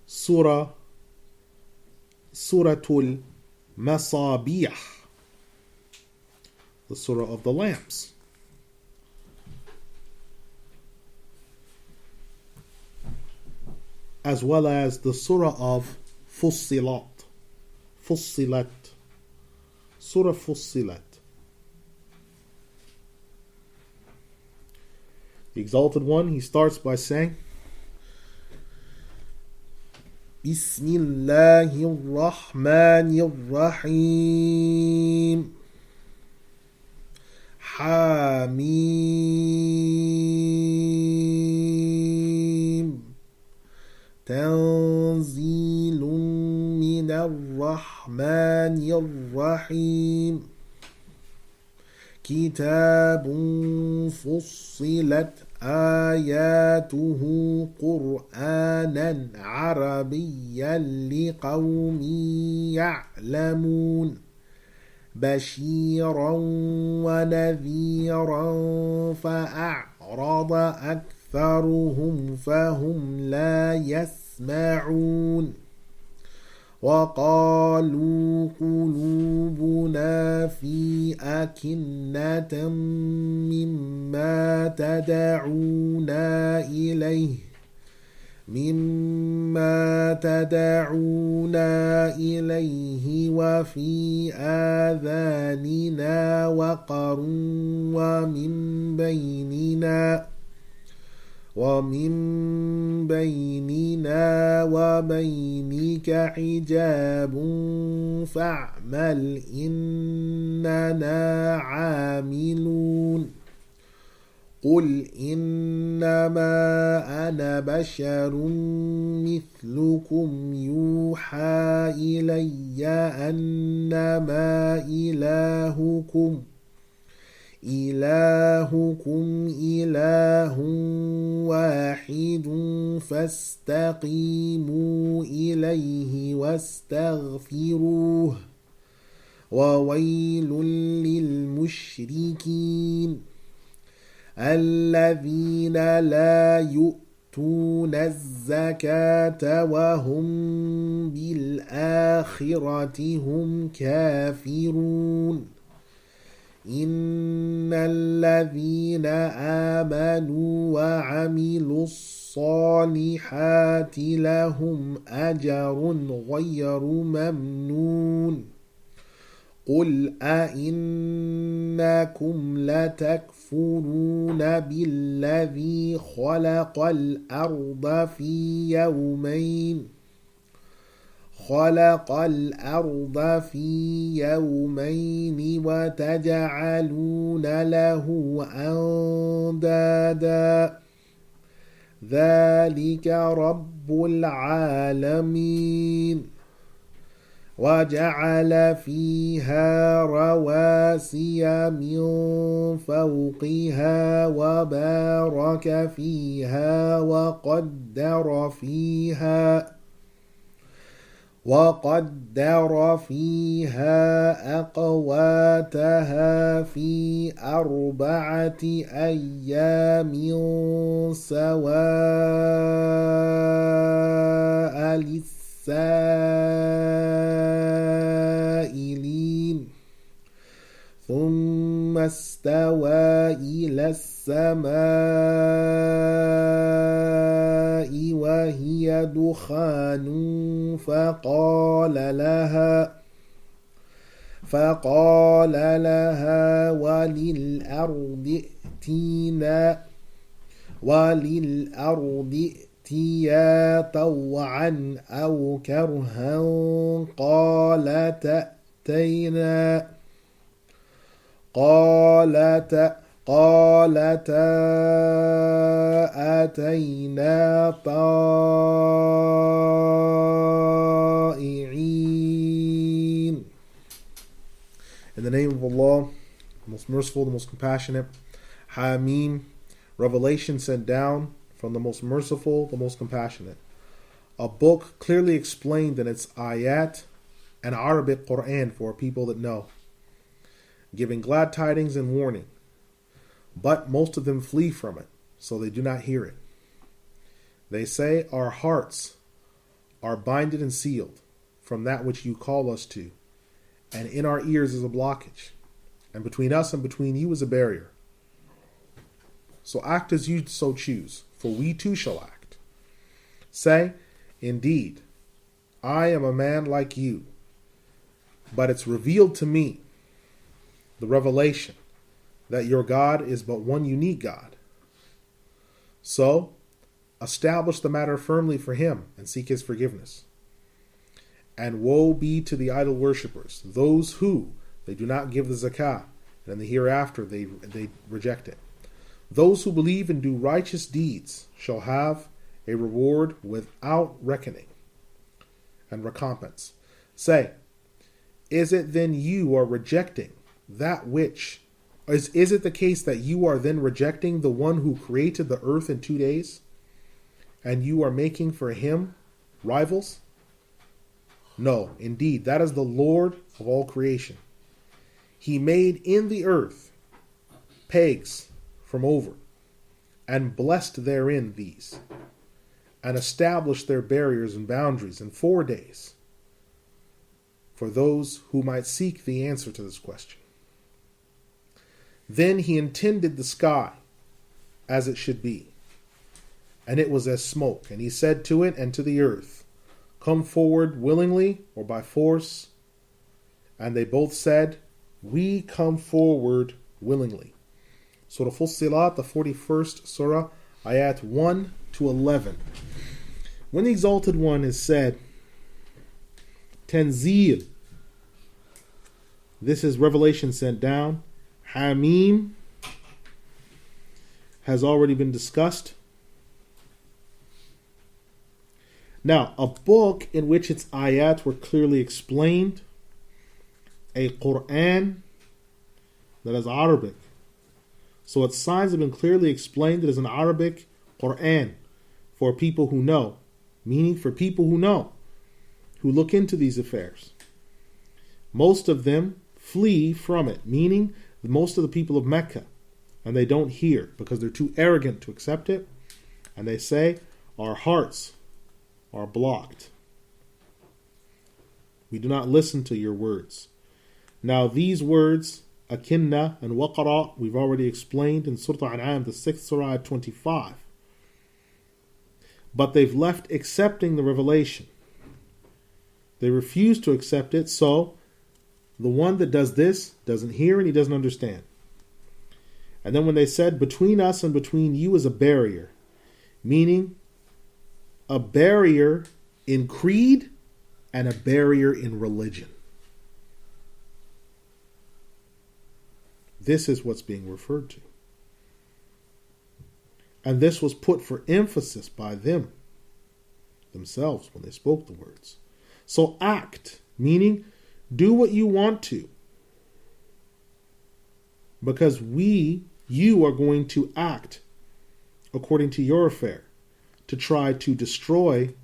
Suratul Masabih, the Surah of the lamps. As well as the Surah of Fussilat. Fussilat. Surah Fussilat. The Exalted One, he starts by saying, Bismillahirrahmanirrahim. Hamim. Tanzilun minarrahmanirrahim. Kitabun fussilat ayatuhu qur'anan arabiyyan liqawmin ya'lamun. بشيرا ونذيرا فأعرض أكثرهم فهم لا يسمعون وقالوا قلوبنا في أكنة مما تدعونا إليه مما تدعونا إليه وفي آذاننا وقر ومن بيننا وبينك حجاب فاعمل إننا عاملون قل إنما أنا بشر مثلكم يوحى إلي أنما إلهكم إله واحد فاستقيموا إليه واستغفروه وويل للمشركين الذين لا يؤتون الزكاة وهم بالآخرة هم كافرون إن الذين آمنوا وعملوا الصالحات لهم أجر غير ممنون قل أئنكم لتكفرون بالذي خلق الأرض في يومين وتجعلون له أندادا ذلك رب العالمين وجعل فيها رواسي من فوقها وبارك فيها وقدر فيها أقواتها في 4 أيام سواء للسائلين ثم استوى إلى السماء وهي دخان فقال لها وللأرض ائتيا طوعا أو كرها قالتا أتينا طائعين. In the name of Allah, the most merciful, the most compassionate. Hamim, revelation sent down from the most merciful, the most compassionate. A book clearly explained in its ayat and Arabic Qur'an for people that know, giving glad tidings and warning. But most of them flee from it, so they do not hear it. They say, our hearts are binded and sealed from that which you call us to, and in our ears is a blockage, and between us and between you is a barrier. So act as you so choose, for we too shall act. Say, indeed, I am a man like you, but it's revealed to me, the revelation, that your God is but one unique God. So, establish the matter firmly for him and seek his forgiveness. And woe be to the idol worshippers, those who they do not give the zakah, and in the hereafter they reject it. Those who believe and do righteous deeds shall have a reward without reckoning and recompense. Say, is it then you are rejecting that which is it the case that you are then rejecting the one who created the earth in 2 days, and you are making for him rivals? No, indeed, that is the Lord of all creation. He made in the earth pegs from over, and blessed therein these, and established their barriers and boundaries in 4 days, for those who might seek the answer to this question. Then he intended the sky as it should be, and it was as smoke. And he said to it and to the earth, come forward willingly or by force. And they both said, we come forward willingly. Surah Fussilat, the 41st Surah, ayat 1 to 11. When the Exalted One is said, Tanzeel, this is revelation sent down. Hamim has already been discussed. Now, a book in which its ayat were clearly explained, a Qur'an that is Arabic. So its signs have been clearly explained. It is an Arabic Qur'an for people who know, meaning for people who know, who look into these affairs. Most of them flee from it, meaning most of the people of Mecca, and they don't hear because they're too arrogant to accept it, and they say, our hearts are blocked. We do not listen to your words. Now these words, akinna and waqara, we've already explained in Surah An'am, the 6th Surah at 25. But they've left accepting the revelation. They refuse to accept it, so the one that does this doesn't hear and he doesn't understand. And then when they said, between us and between you is a barrier, meaning a barrier in creed and a barrier in religion. This is what's being referred to. And this was put for emphasis by them themselves when they spoke the words. So act, meaning do what you want to. Because you are going to act according to your affair to try to destroy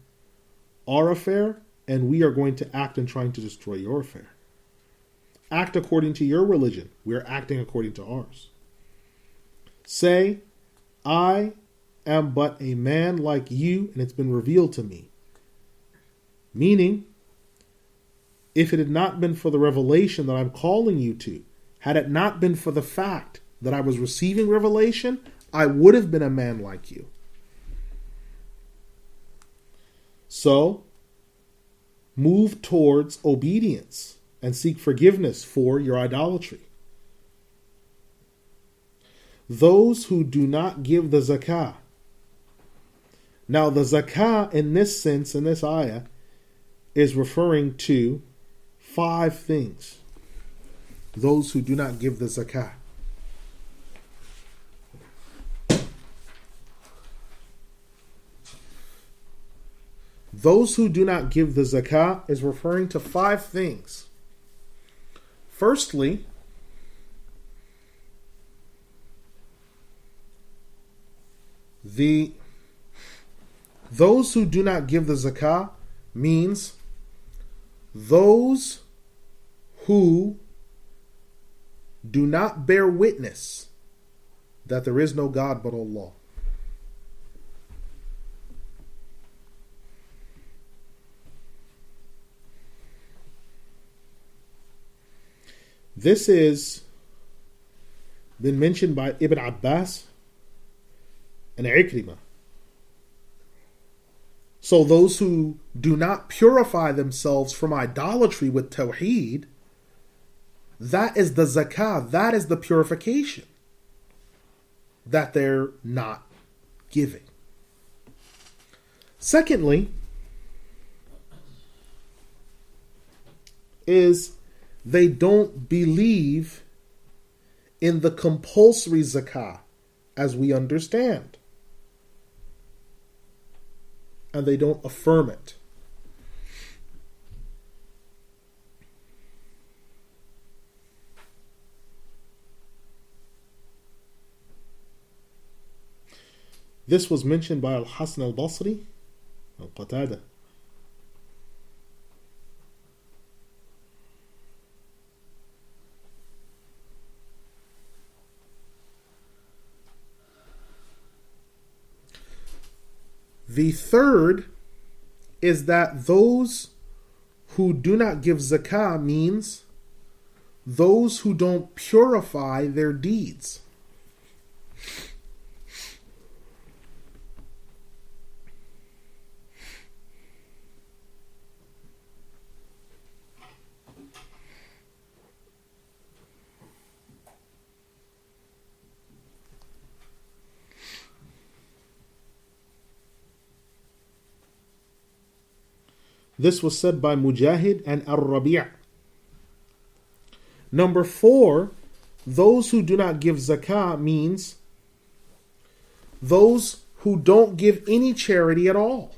our affair, and we are going to act in trying to destroy your affair. Act according to your religion. We are acting according to ours. Say, I am but a man like you, and it's been revealed to me. Meaning, if it had not been for the revelation that I'm calling you to, had it not been for the fact that I was receiving revelation, I would have been a man like you. So, move towards obedience and seek forgiveness for your idolatry. Those who do not give the zakah. Now, the zakah in this sense, in this ayah, is referring to 5 things. Those who do not give the zakah. Those who do not give the zakah is referring to 5 things. Firstly, those who do not give the zakah means those who do not bear witness that there is no God but Allah. This is been mentioned by Ibn Abbas and Ikrimah. So those who do not purify themselves from idolatry with tawheed, that is the zakah, that is the purification that they're not giving. Secondly, is they don't believe in the compulsory zakah as we understand. And they don't affirm it. This was mentioned by Al-Hasan Al-Basri, Al-Qatada. The third is that those who do not give zakah means those who don't purify their deeds. This was said by Mujahid and Ar-Rabi'. Number 4, those who do not give zakah means those who don't give any charity at all.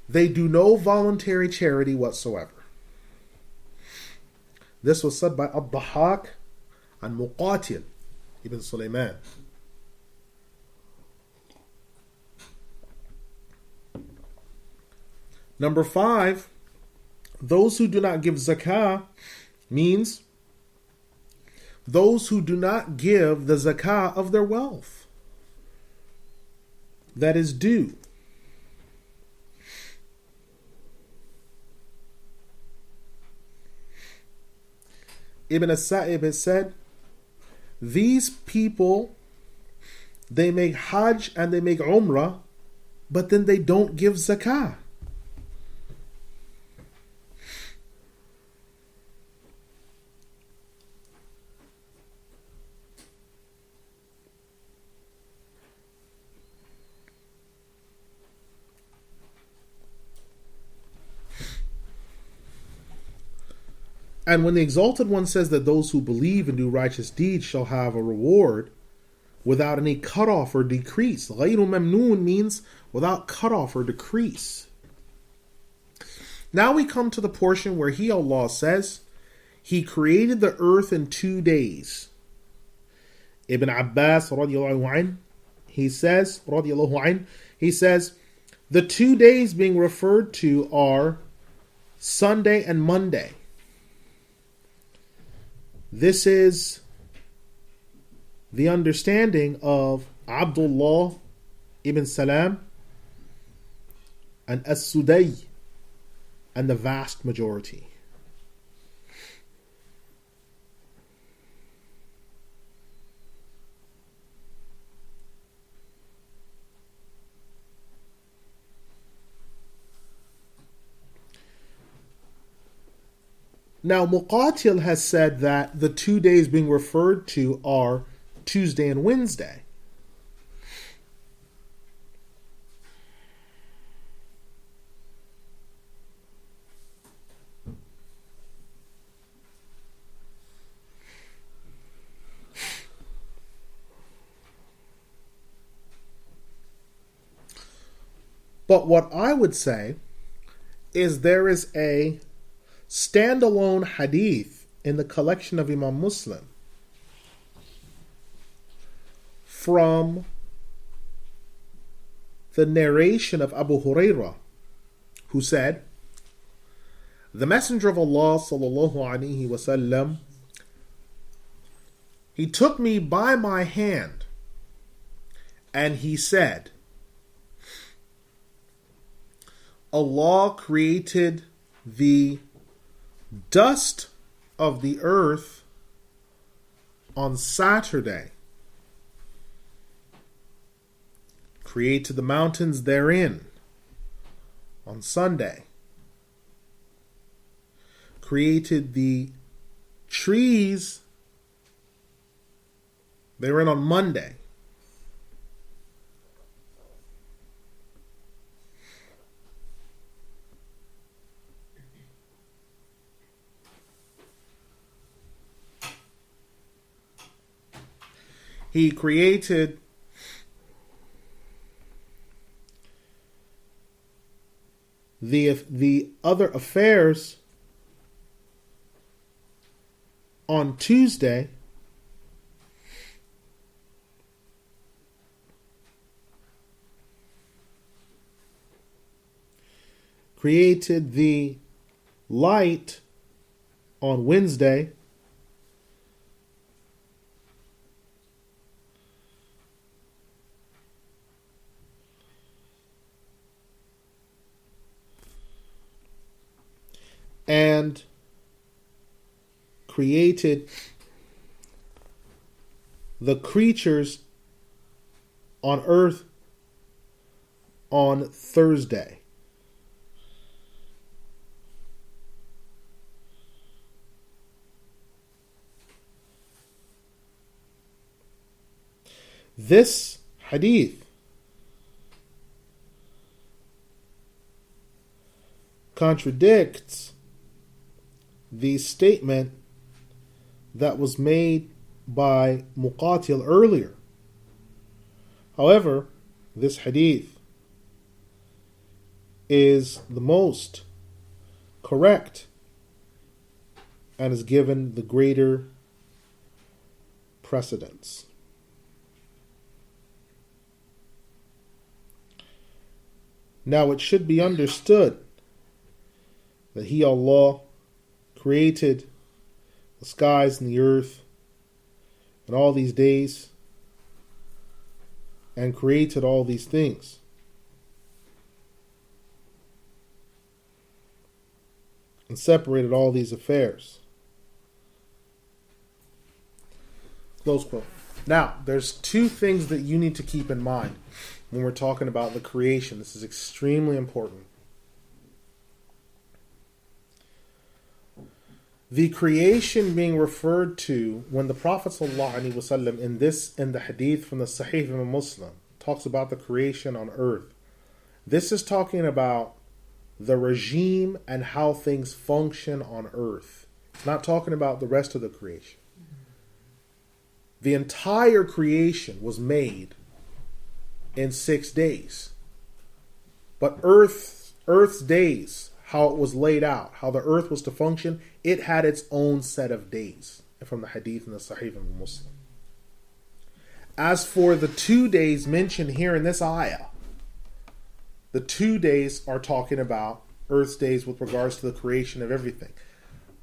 They do no voluntary charity whatsoever. This was said by Ad-Dahhak and Muqatil ibn Sulaiman. Number 5, those who do not give zakah means those who do not give the zakah of their wealth that is due. Ibn as-Sa'ib has said, these people, they make Hajj and they make Umrah, but then they don't give zakah. And when the Exalted One says that those who believe and do righteous deeds shall have a reward without any cutoff or decrease, غَيْرُ مَمْنُونَ means without cutoff or decrease. Now we come to the portion where He, Allah, says, He created the earth in 2 days. Ibn Abbas, radiallahu anh, he says, the 2 days being referred to are Sunday and Monday. This is the understanding of Abdullah ibn Salam and As-Sudai and the vast majority. Now, Muqatil has said that the 2 days being referred to are Tuesday and Wednesday. But what I would say is there is a standalone hadith in the collection of Imam Muslim from the narration of Abu Hurairah, who said, the Messenger of Allah sallallahu alaihi wasallam, he took me by my hand and he said, Allah created the dust of the earth on Saturday, created the mountains therein on Sunday, created the trees therein on Monday, He created the other affairs on Tuesday, created the light on Wednesday, and created the creatures on earth on Thursday. This hadith contradicts the statement that was made by Muqatil earlier. However, this hadith is the most correct and is given the greater precedence. Now it should be understood that He, Allah, created the skies and the earth and all these days and created all these things. And separated all these affairs. Close quote. Now, there's two things that you need to keep in mind when we're talking about the creation. This is extremely important. The creation being referred to when the Prophet ﷺ in the hadith from the Sahih of Muslim talks about the creation on earth. This is talking about the regime and how things function on earth. It's not talking about the rest of the creation. The entire creation was made in 6 days. But Earth's days, how it was laid out, how the earth was to function, it had its own set of days. From the hadith and the Sahih of Muslim. As for the 2 days mentioned here in this ayah, the 2 days are talking about Earth's days with regards to the creation of everything.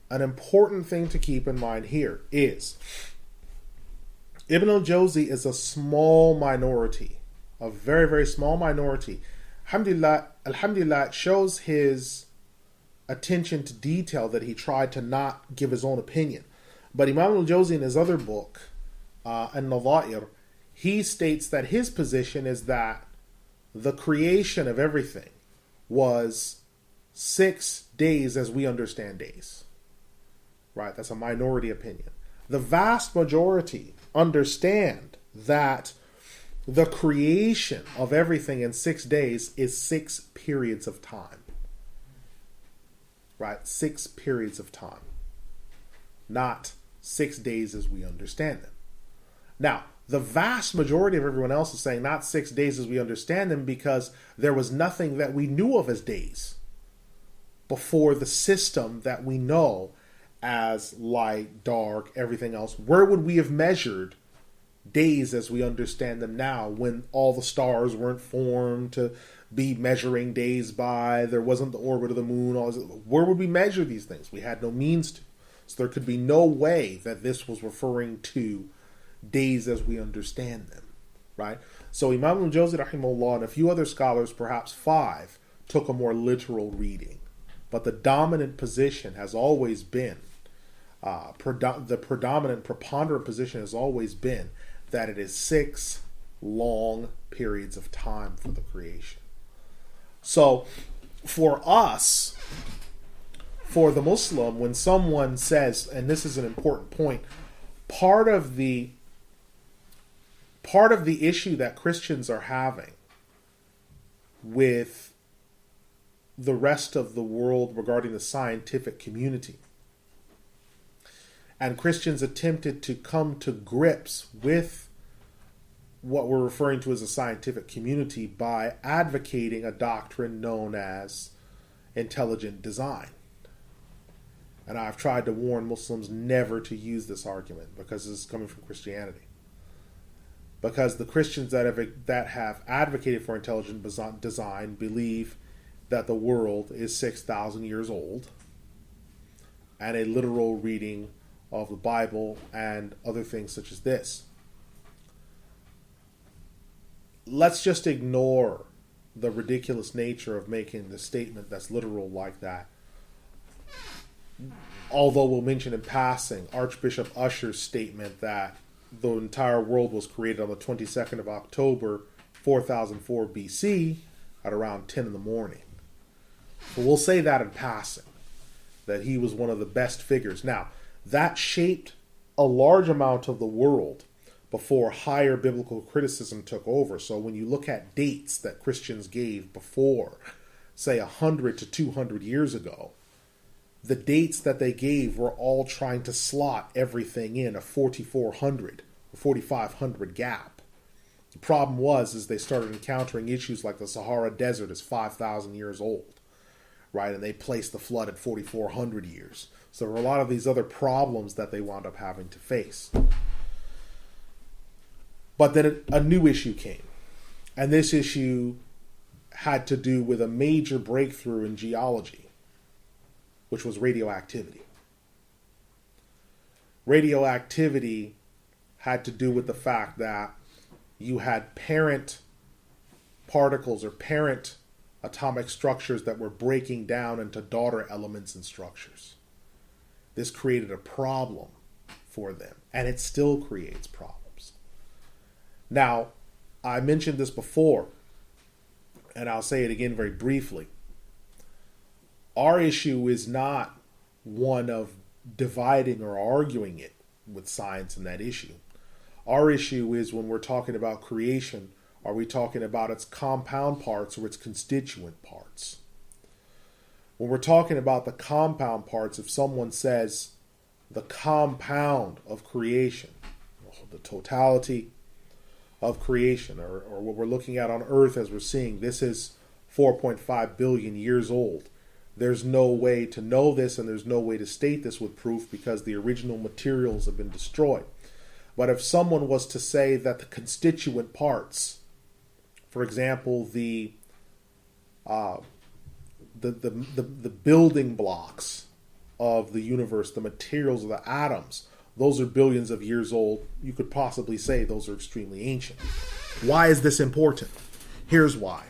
An important thing to keep in mind here is Ibn Al-Jawzi is a small minority, a very, very small minority. Alhamdulillah, it shows his attention to detail that he tried to not give his own opinion. But Imam Al-Jawzi in his other book, An-Nadha'ir, he states that his position is that the creation of everything was 6 days as we understand days. Right? That's a minority opinion. The vast majority understand that the creation of everything in 6 days is 6 periods of time. Right? 6 periods of time. Not 6 days as we understand them. Now, the vast majority of everyone else is saying not 6 days as we understand them because there was nothing that we knew of as days before the system that we know as light, dark, everything else. Where would we have measured days as we understand them now when all the stars weren't formed to be measuring days by? There wasn't the orbit of the moon. Where would we measure these things? We had no means to. So there could be no way that this was referring to days as we understand them, right? So Imam Al-Jawzi rahimahullah and a few other scholars, perhaps 5, took a more literal reading. But the dominant position has always been, preponderant position has always been that it is 6 long periods of time for the creation. So for us, for the Muslim, when someone says, and this is an important point, part of the issue that Christians are having with the rest of the world regarding the scientific community, and Christians attempted to come to grips with what we're referring to as a scientific community by advocating a doctrine known as intelligent design. And I've tried to warn Muslims never to use this argument because this is coming from Christianity. Because the Christians that have advocated for intelligent design believe that the world is 6,000 years old, and a literal reading of the Bible and other things such as this. Let's just ignore the ridiculous nature of making the statement that's literal like that. Although we'll mention in passing Archbishop Usher's statement that the entire world was created on the 22nd of October, 4004 BC at around 10 in the morning. So we'll say that in passing, that he was one of the best figures. Now, that shaped a large amount of the world, before higher biblical criticism took over. So when you look at dates that Christians gave before, say 100 to 200 years ago, the dates that they gave were all trying to slot everything in a 4400 or 4500 gap. The problem is they started encountering issues like the Sahara Desert is 5,000 years old, right? And they placed the flood at 4,400 years. So there were a lot of these other problems that they wound up having to face. But then a new issue came. And this issue had to do with a major breakthrough in geology, which was radioactivity. Radioactivity had to do with the fact that you had parent particles or parent atomic structures that were breaking down into daughter elements and structures. This created a problem for them, and it still creates problems. Now, I mentioned this before, and I'll say it again very briefly. Our issue is not one of dividing or arguing it with science in that issue. Our issue is when we're talking about creation, are we talking about its compound parts or its constituent parts? When we're talking about the compound parts, if someone says the compound of creation, the totality of creation, or what we're looking at on Earth as we're seeing, this is 4.5 billion years old. There's no way to know this, and there's no way to state this with proof because the original materials have been destroyed. But if someone was to say that the constituent parts, for example, the building blocks of the universe, the materials of the atoms, those are billions of years old, you could possibly say those are extremely ancient. Why is this important? Here's why.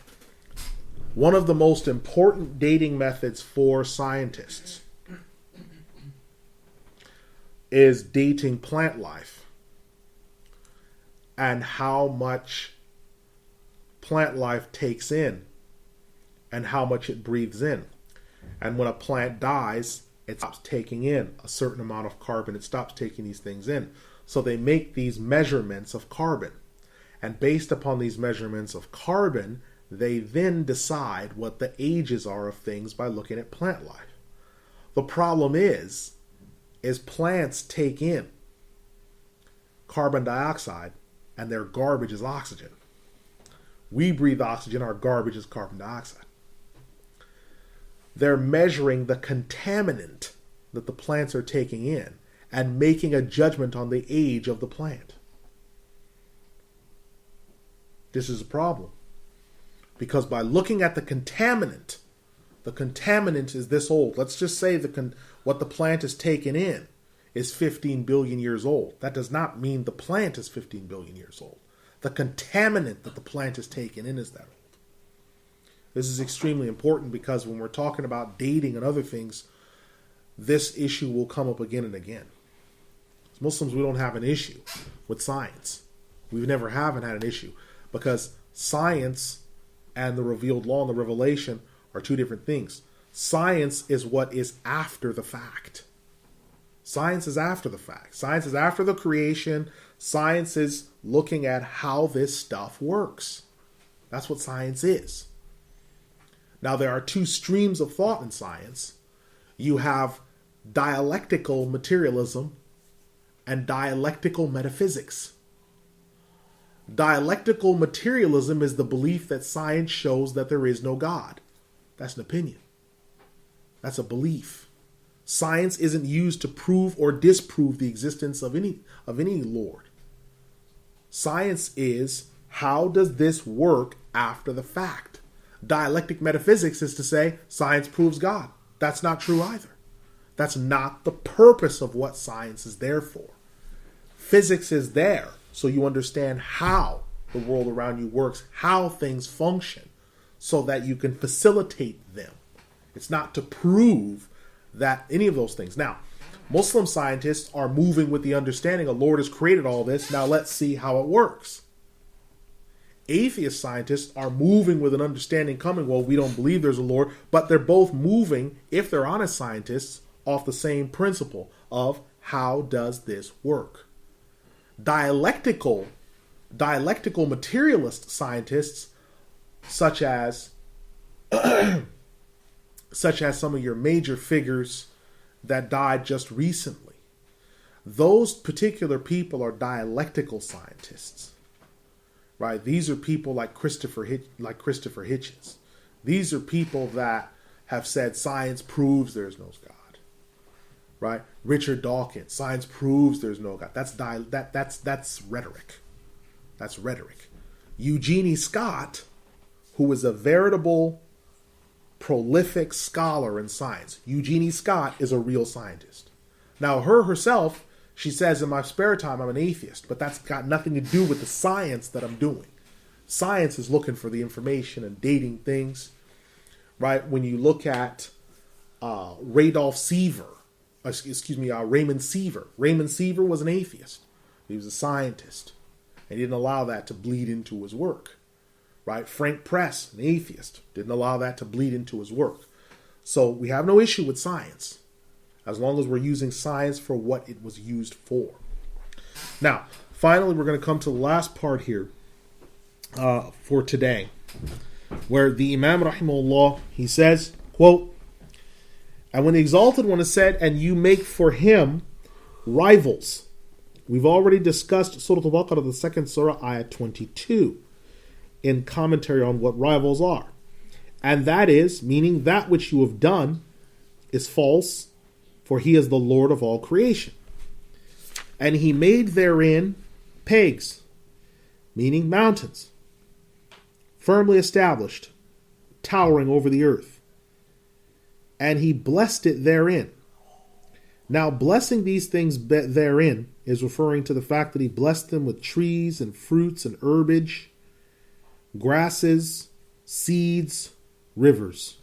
One of the most important dating methods for scientists is dating plant life and how much plant life takes in and how much it breathes in. And when a plant dies, it stops taking in a certain amount of carbon. It stops taking these things in. So they make these measurements of carbon. And based upon these measurements of carbon, they then decide what the ages are of things by looking at plant life. The problem is plants take in carbon dioxide and their garbage is oxygen. We breathe oxygen, our garbage is carbon dioxide. They're measuring the contaminant that the plants are taking in and making a judgment on the age of the plant. This is a problem. Because by looking at the contaminant is this old. Let's just say what the plant is taking in is 15 billion years old. That does not mean the plant is 15 billion years old. The contaminant that the plant is taking in is that old. This is extremely important because when we're talking about dating and other things, this issue will come up again and again. As Muslims, we don't have an issue with science. We never haven't had an issue because science and the revealed law and the revelation are two different things. Science is what is after the fact. Science is after the fact. Science is after the creation. Science is looking at how this stuff works. That's what science is. Now, there are two streams of thought in science. You have dialectical materialism and dialectical metaphysics. Dialectical materialism is the belief that science shows that there is no God. That's an opinion. That's a belief. Science isn't used to prove or disprove the existence of any Lord. Science is, how does this work after the fact? Dialectic metaphysics is to say science proves God. That's not true either. That's not the purpose of what science is there for. Physics is there so you understand how the world around you works, how things function, so that you can facilitate them. It's not to prove that any of those things. Now, Muslim scientists are moving with the understanding a Lord has created all this. Now let's see how it works. Atheist scientists are moving with an understanding coming, well, we don't believe there's a Lord, but they're both moving, if they're honest scientists, off the same principle of how does this work? dialectical materialist scientists, such as some of your major figures that died just recently. Those particular people are dialectical scientists, right? These are people like Christopher Hitchens. These are people that have said science proves there's no God, right? Richard Dawkins, science proves there's no God. That's rhetoric. That's rhetoric. Eugenie Scott, who is a veritable prolific scholar in science. Eugenie Scott is a real scientist. Now, herself, she says, in my spare time, I'm an atheist, but that's got nothing to do with the science that I'm doing. Science is looking for the information and dating things, right? When you look at Raymond Seaver. Raymond Seaver was an atheist. He was a scientist, and he didn't allow that to bleed into his work. Right? Frank Press, an atheist, didn't allow that to bleed into his work. So we have no issue with science, as long as we're using science for what it was used for. Now, finally, we're going to come to the last part here for today, where the Imam, rahimahullah, he says, quote, "And when the Exalted One is said, and you make for him rivals." We've already discussed Surah Al-Baqarah, the second surah, ayat 22. In commentary on what rivals are. And that is, meaning that which you have done is false, for he is the Lord of all creation. And he made therein pegs, meaning mountains, firmly established, towering over the earth. And he blessed it therein. Now, blessing these things therein is referring to the fact that he blessed them with trees and fruits and herbage, grasses, seeds, rivers.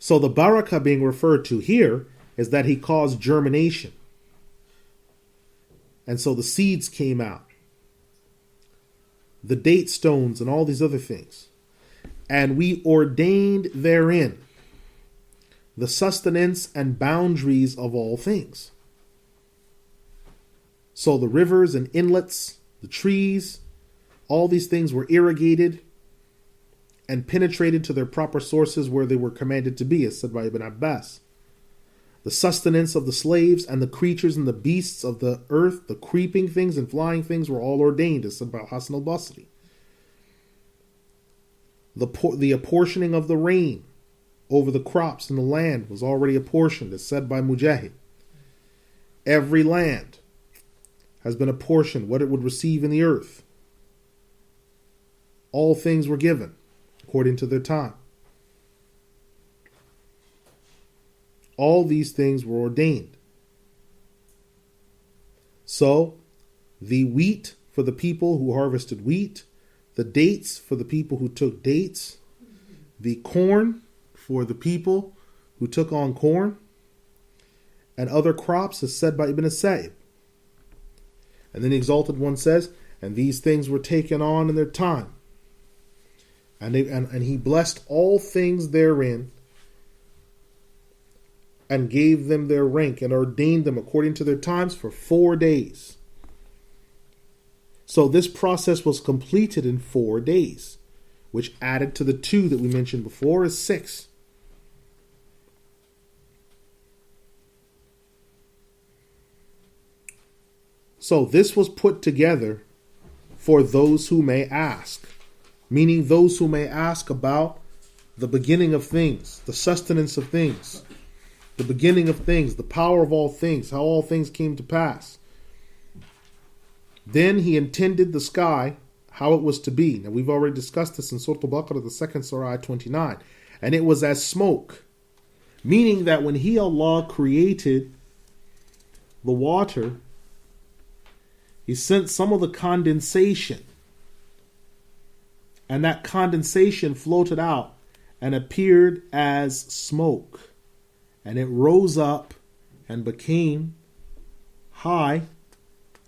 So the barakah being referred to here is that he caused germination. And so the seeds came out. The date stones and all these other things. And we ordained therein the sustenance and boundaries of all things. So the rivers and inlets, the trees, all these things were irrigated and penetrated to their proper sources where they were commanded to be, as said by Ibn Abbas. The sustenance of the slaves and the creatures and the beasts of the earth, the creeping things and flying things were all ordained, as said by Hasan al-Basri. The apportioning of the rain over the crops in the land was already apportioned, as said by Mujahid. Every land has been apportioned what it would receive in the earth. All things were given according to their time. All these things were ordained. So, the wheat for the people who harvested wheat, the dates for the people who took dates, the corn for the people who took on corn, and other crops, as said by Ibn Sa'ib. And then the Exalted One says, and these things were taken on in their time. And he blessed all things therein, and gave them their rank, and ordained them according to their times for 4 days. So this process was completed in 4 days, which added to the 2 that we mentioned before is 6. So this was put together for those who may ask, meaning those who may ask about the beginning of things, the sustenance of things, the beginning of things, the power of all things, how all things came to pass. Then he intended the sky, how it was to be. Now we've already discussed this in Surah Al-Baqarah, the second surah, 29. And it was as smoke, meaning that when He, Allah, created the water, He sent some of the condensation, and that condensation floated out and appeared as smoke. And it rose up and became high,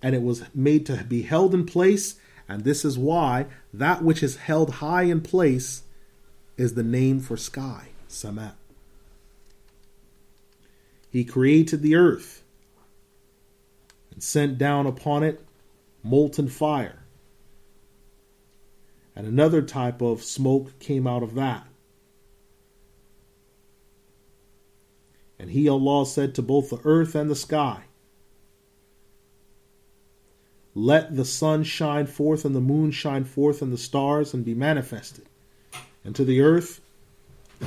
and it was made to be held in place. And this is why that which is held high in place is the name for sky, Sama. He created the earth, and sent down upon it molten fire. And another type of smoke came out of that. And He, Allah, said to both the earth and the sky, let the sun shine forth and the moon shine forth and the stars and be manifested. And to the earth,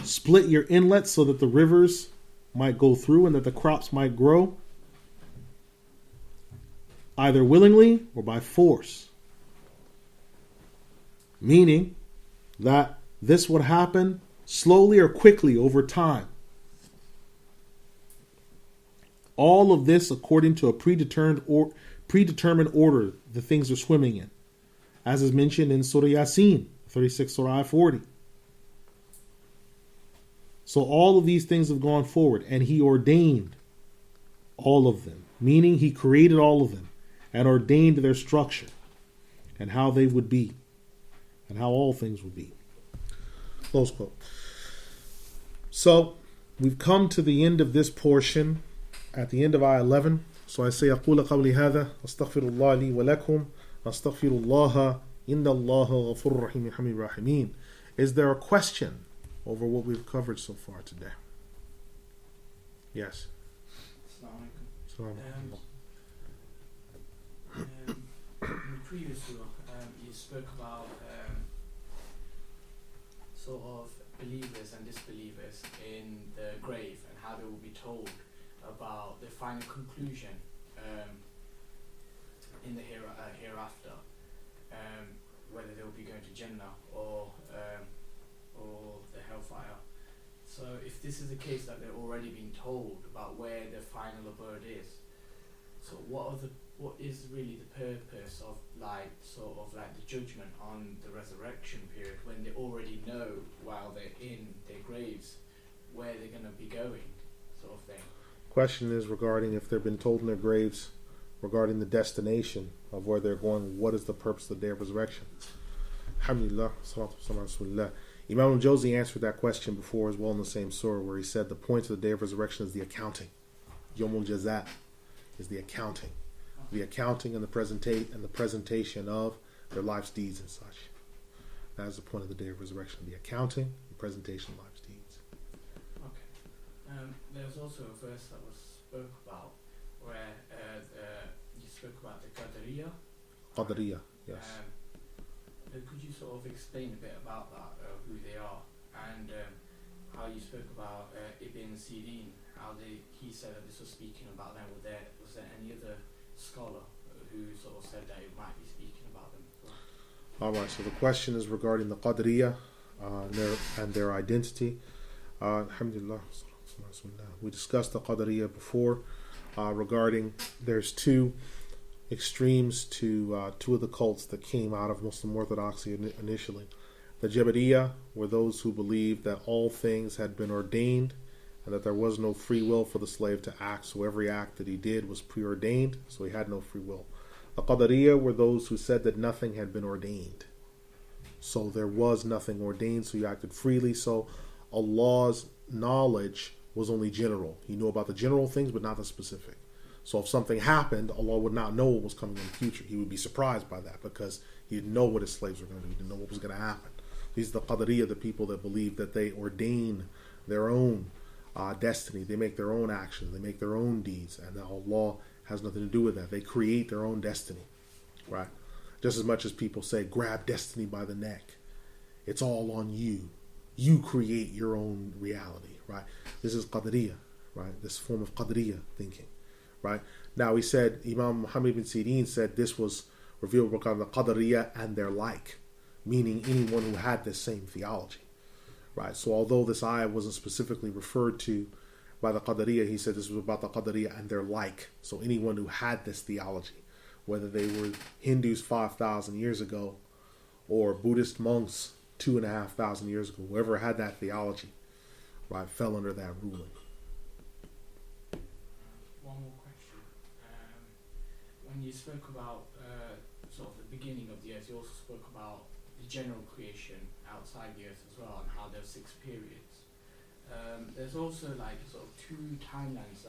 split your inlets so that the rivers might go through and that the crops might grow, either willingly or by force. Meaning that this would happen slowly or quickly over time. All of this according to a predetermined order the things are swimming in, as is mentioned in Surah Yasin, 36 Surah 40. So all of these things have gone forward, and He ordained all of them, meaning He created all of them and ordained their structure and how they would be and how all things would be. Close quote. So we've come to the end of this portion, at the end of ayah 11. So I say, أقول قولي هذا أستغفر الله لي ولكم أستغفر الله إن الله غفور رحيم حميد راحمين. Is there a question over what we've covered so far today? Yes. In the previous surah, you spoke about sort of believers and disbelievers in the grave and how they will be told about the final conclusion in the hereafter, whether they will be going to Jannah or the hellfire. So if this is the case that they're already being told about where their final abode is, so what is really the purpose of the judgment on the resurrection period when they already know while they're in their graves where they're going to be going, sort of thing? Question is regarding if they've been told in their graves regarding the destination of where they're going, what is the purpose of the day of resurrection? Alhamdulillah, salatu wassalamu ala rasulillah. Imam Al-Jawzi answered that question before as well in the same surah, where he said the point of the day of resurrection is the accounting. Yawmul Jazaa is the accounting. The accounting and the presentation of their life's deeds and such. That is the point of the day of resurrection, the accounting and presentation of life's deeds. Okay. There's also a verse that was spoke about where you spoke about the Qadariyah. Qadariyah, yes. Could you sort of explain a bit about that, who they are, and how you spoke about Ibn Sirin, how he said that this was speaking about them? Was there any other scholar who sort of said that it might be speaking about them as well? Alright, so the question is regarding the Qadariyah and their identity. Alhamdulillah. We discussed the Qadariyah before regarding there's two extremes to two of the cults that came out of Muslim Orthodoxy initially. The Jabariyah were those who believed that all things had been ordained and that there was no free will for the slave to act, so every act that he did was preordained, so he had no free will. The Qadariyah were those who said that nothing had been ordained, so there was nothing ordained, so you acted freely, so Allah's knowledge was only general. He knew about the general things but not the specific. So if something happened, Allah would not know what was coming in the future. He would be surprised by that because he didn't know what his slaves were going to do. He didn't know what was going to happen. These are the Qadariyah, the people that believe that they ordain their own destiny. They make their own actions. They make their own deeds. And Allah has nothing to do with that. They create their own destiny. Right? Just as much as people say, grab destiny by the neck. It's all on you. You create your own reality. Right? This is Qadariyah. Right? This form of Qadariyah thinking. Right? Now, he said, Imam Muhammad ibn Sirin said this was revealed regarding the Qadariyah and their like, meaning anyone who had this same theology. Right? So although this ayah wasn't specifically referred to by the Qadariyah, he said this was about the Qadariyah and their like. So anyone who had this theology, whether they were Hindus 5,000 years ago or Buddhist monks 2,500 years ago, whoever had that theology, right, fell under that ruling. One more question. When you spoke about sort of the beginning of the earth, you also spoke about the general creation outside the earth as well, and how there's 6 periods. There's also like sort of 2 timelines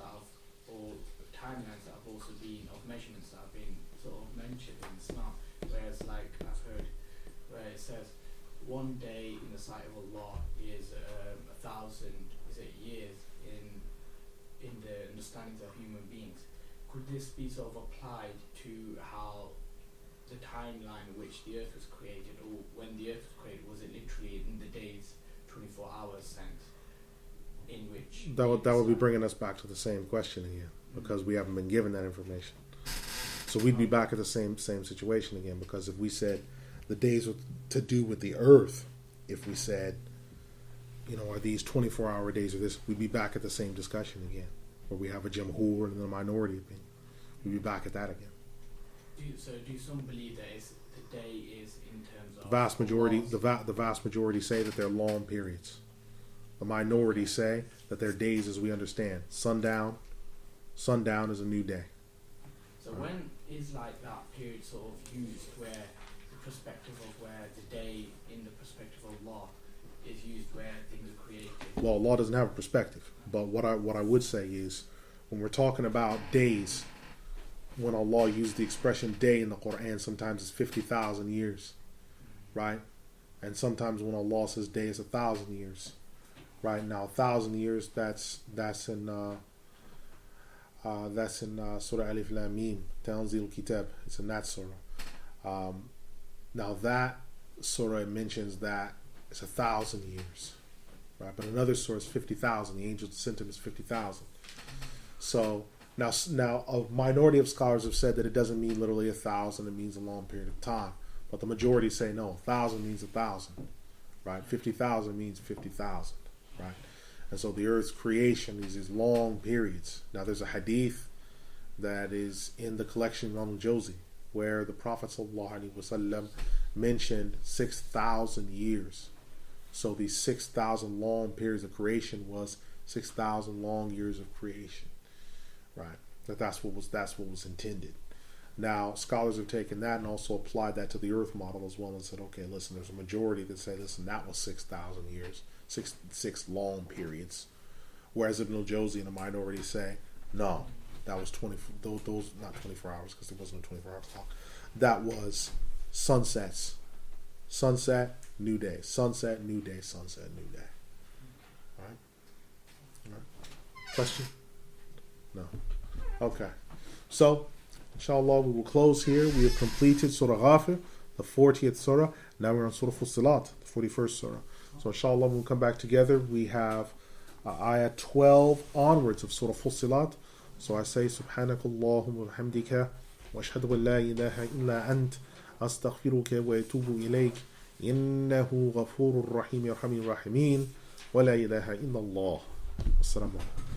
or timelines that have also been, of measurements that have been sort of mentioned in Islam. Whereas, like I've heard, where it says, one day in the sight of Allah is 1,000 years in the understandings of human beings. Could this be sort of applied to how the timeline in which the earth was created, or when the earth was created, was it literally in the days, 24 hours sense, in which that would be bringing us back to the same question again, because we haven't been given that information. So we'd be back at the same situation again, because if we said the days were to do with the earth, if we said, are these 24-hour days or this, we'd be back at the same discussion again, where we have a jumhur and a minority opinion. We'd be back at that again. Do some believe that the day is in terms of the vast majority say that they're long periods. The minority say that they're days as we understand. Sundown is a new day. So when is like that period sort of used, where the perspective of where the day in the perspective of Allah is used, where things are created? Well, Allah doesn't have a perspective, but what I would say is, when we're talking about days, when Allah used the expression day in the Qur'an, sometimes it's 50,000 years, right? And sometimes when Allah says day, it's 1,000 years, right? Now 1,000 years, that's in Surah Alif Lam Mim, Tanzil Kitab. It's in that surah. Now that surah mentions that it's 1,000 years, right? But another surah is 50,000. The angel sent him is 50,000. So now a minority of scholars have said that it doesn't mean literally 1,000. It means a long period of time. But the majority say no. 1,000 means 1,000, right? 50,000 means 50,000, right? And so the earth's creation is these long periods. Now there's a hadith that is in the collection of Imam Al-Jawzi, where the Prophet ﷺ mentioned 6,000 years. So these 6,000 long periods of creation was 6,000 long years of creation, right? That's what was intended. Now scholars have taken that and also applied that to the earth model as well, and said, okay, listen, there's a majority that say, listen, that was 6,000 years, six long periods, whereas Ibn Al-Jawzi and a minority say, no, that was those not 24 hours, because there wasn't a 24-hour clock. That was sunset, new day, sunset, new day, sunset, new day. All right. Question? No. Okay. So, inshallah, we will close here. We have completed Surah Ghafir, the 40th Surah. Now we're on Surah Fussilat, the 41st Surah. So, inshallah, we'll come back together. We have ayat 12 onwards of Surah Fussilat. So I say, Subhanakallahumma wa bihamdika, wa ashhadu an la ilaha illa ant, astaghfiruka wa atubu ilayk, innahu ghafurur rahim yarhamir rahimin, wa la ilaha illa Allah. Assalamu alaikum.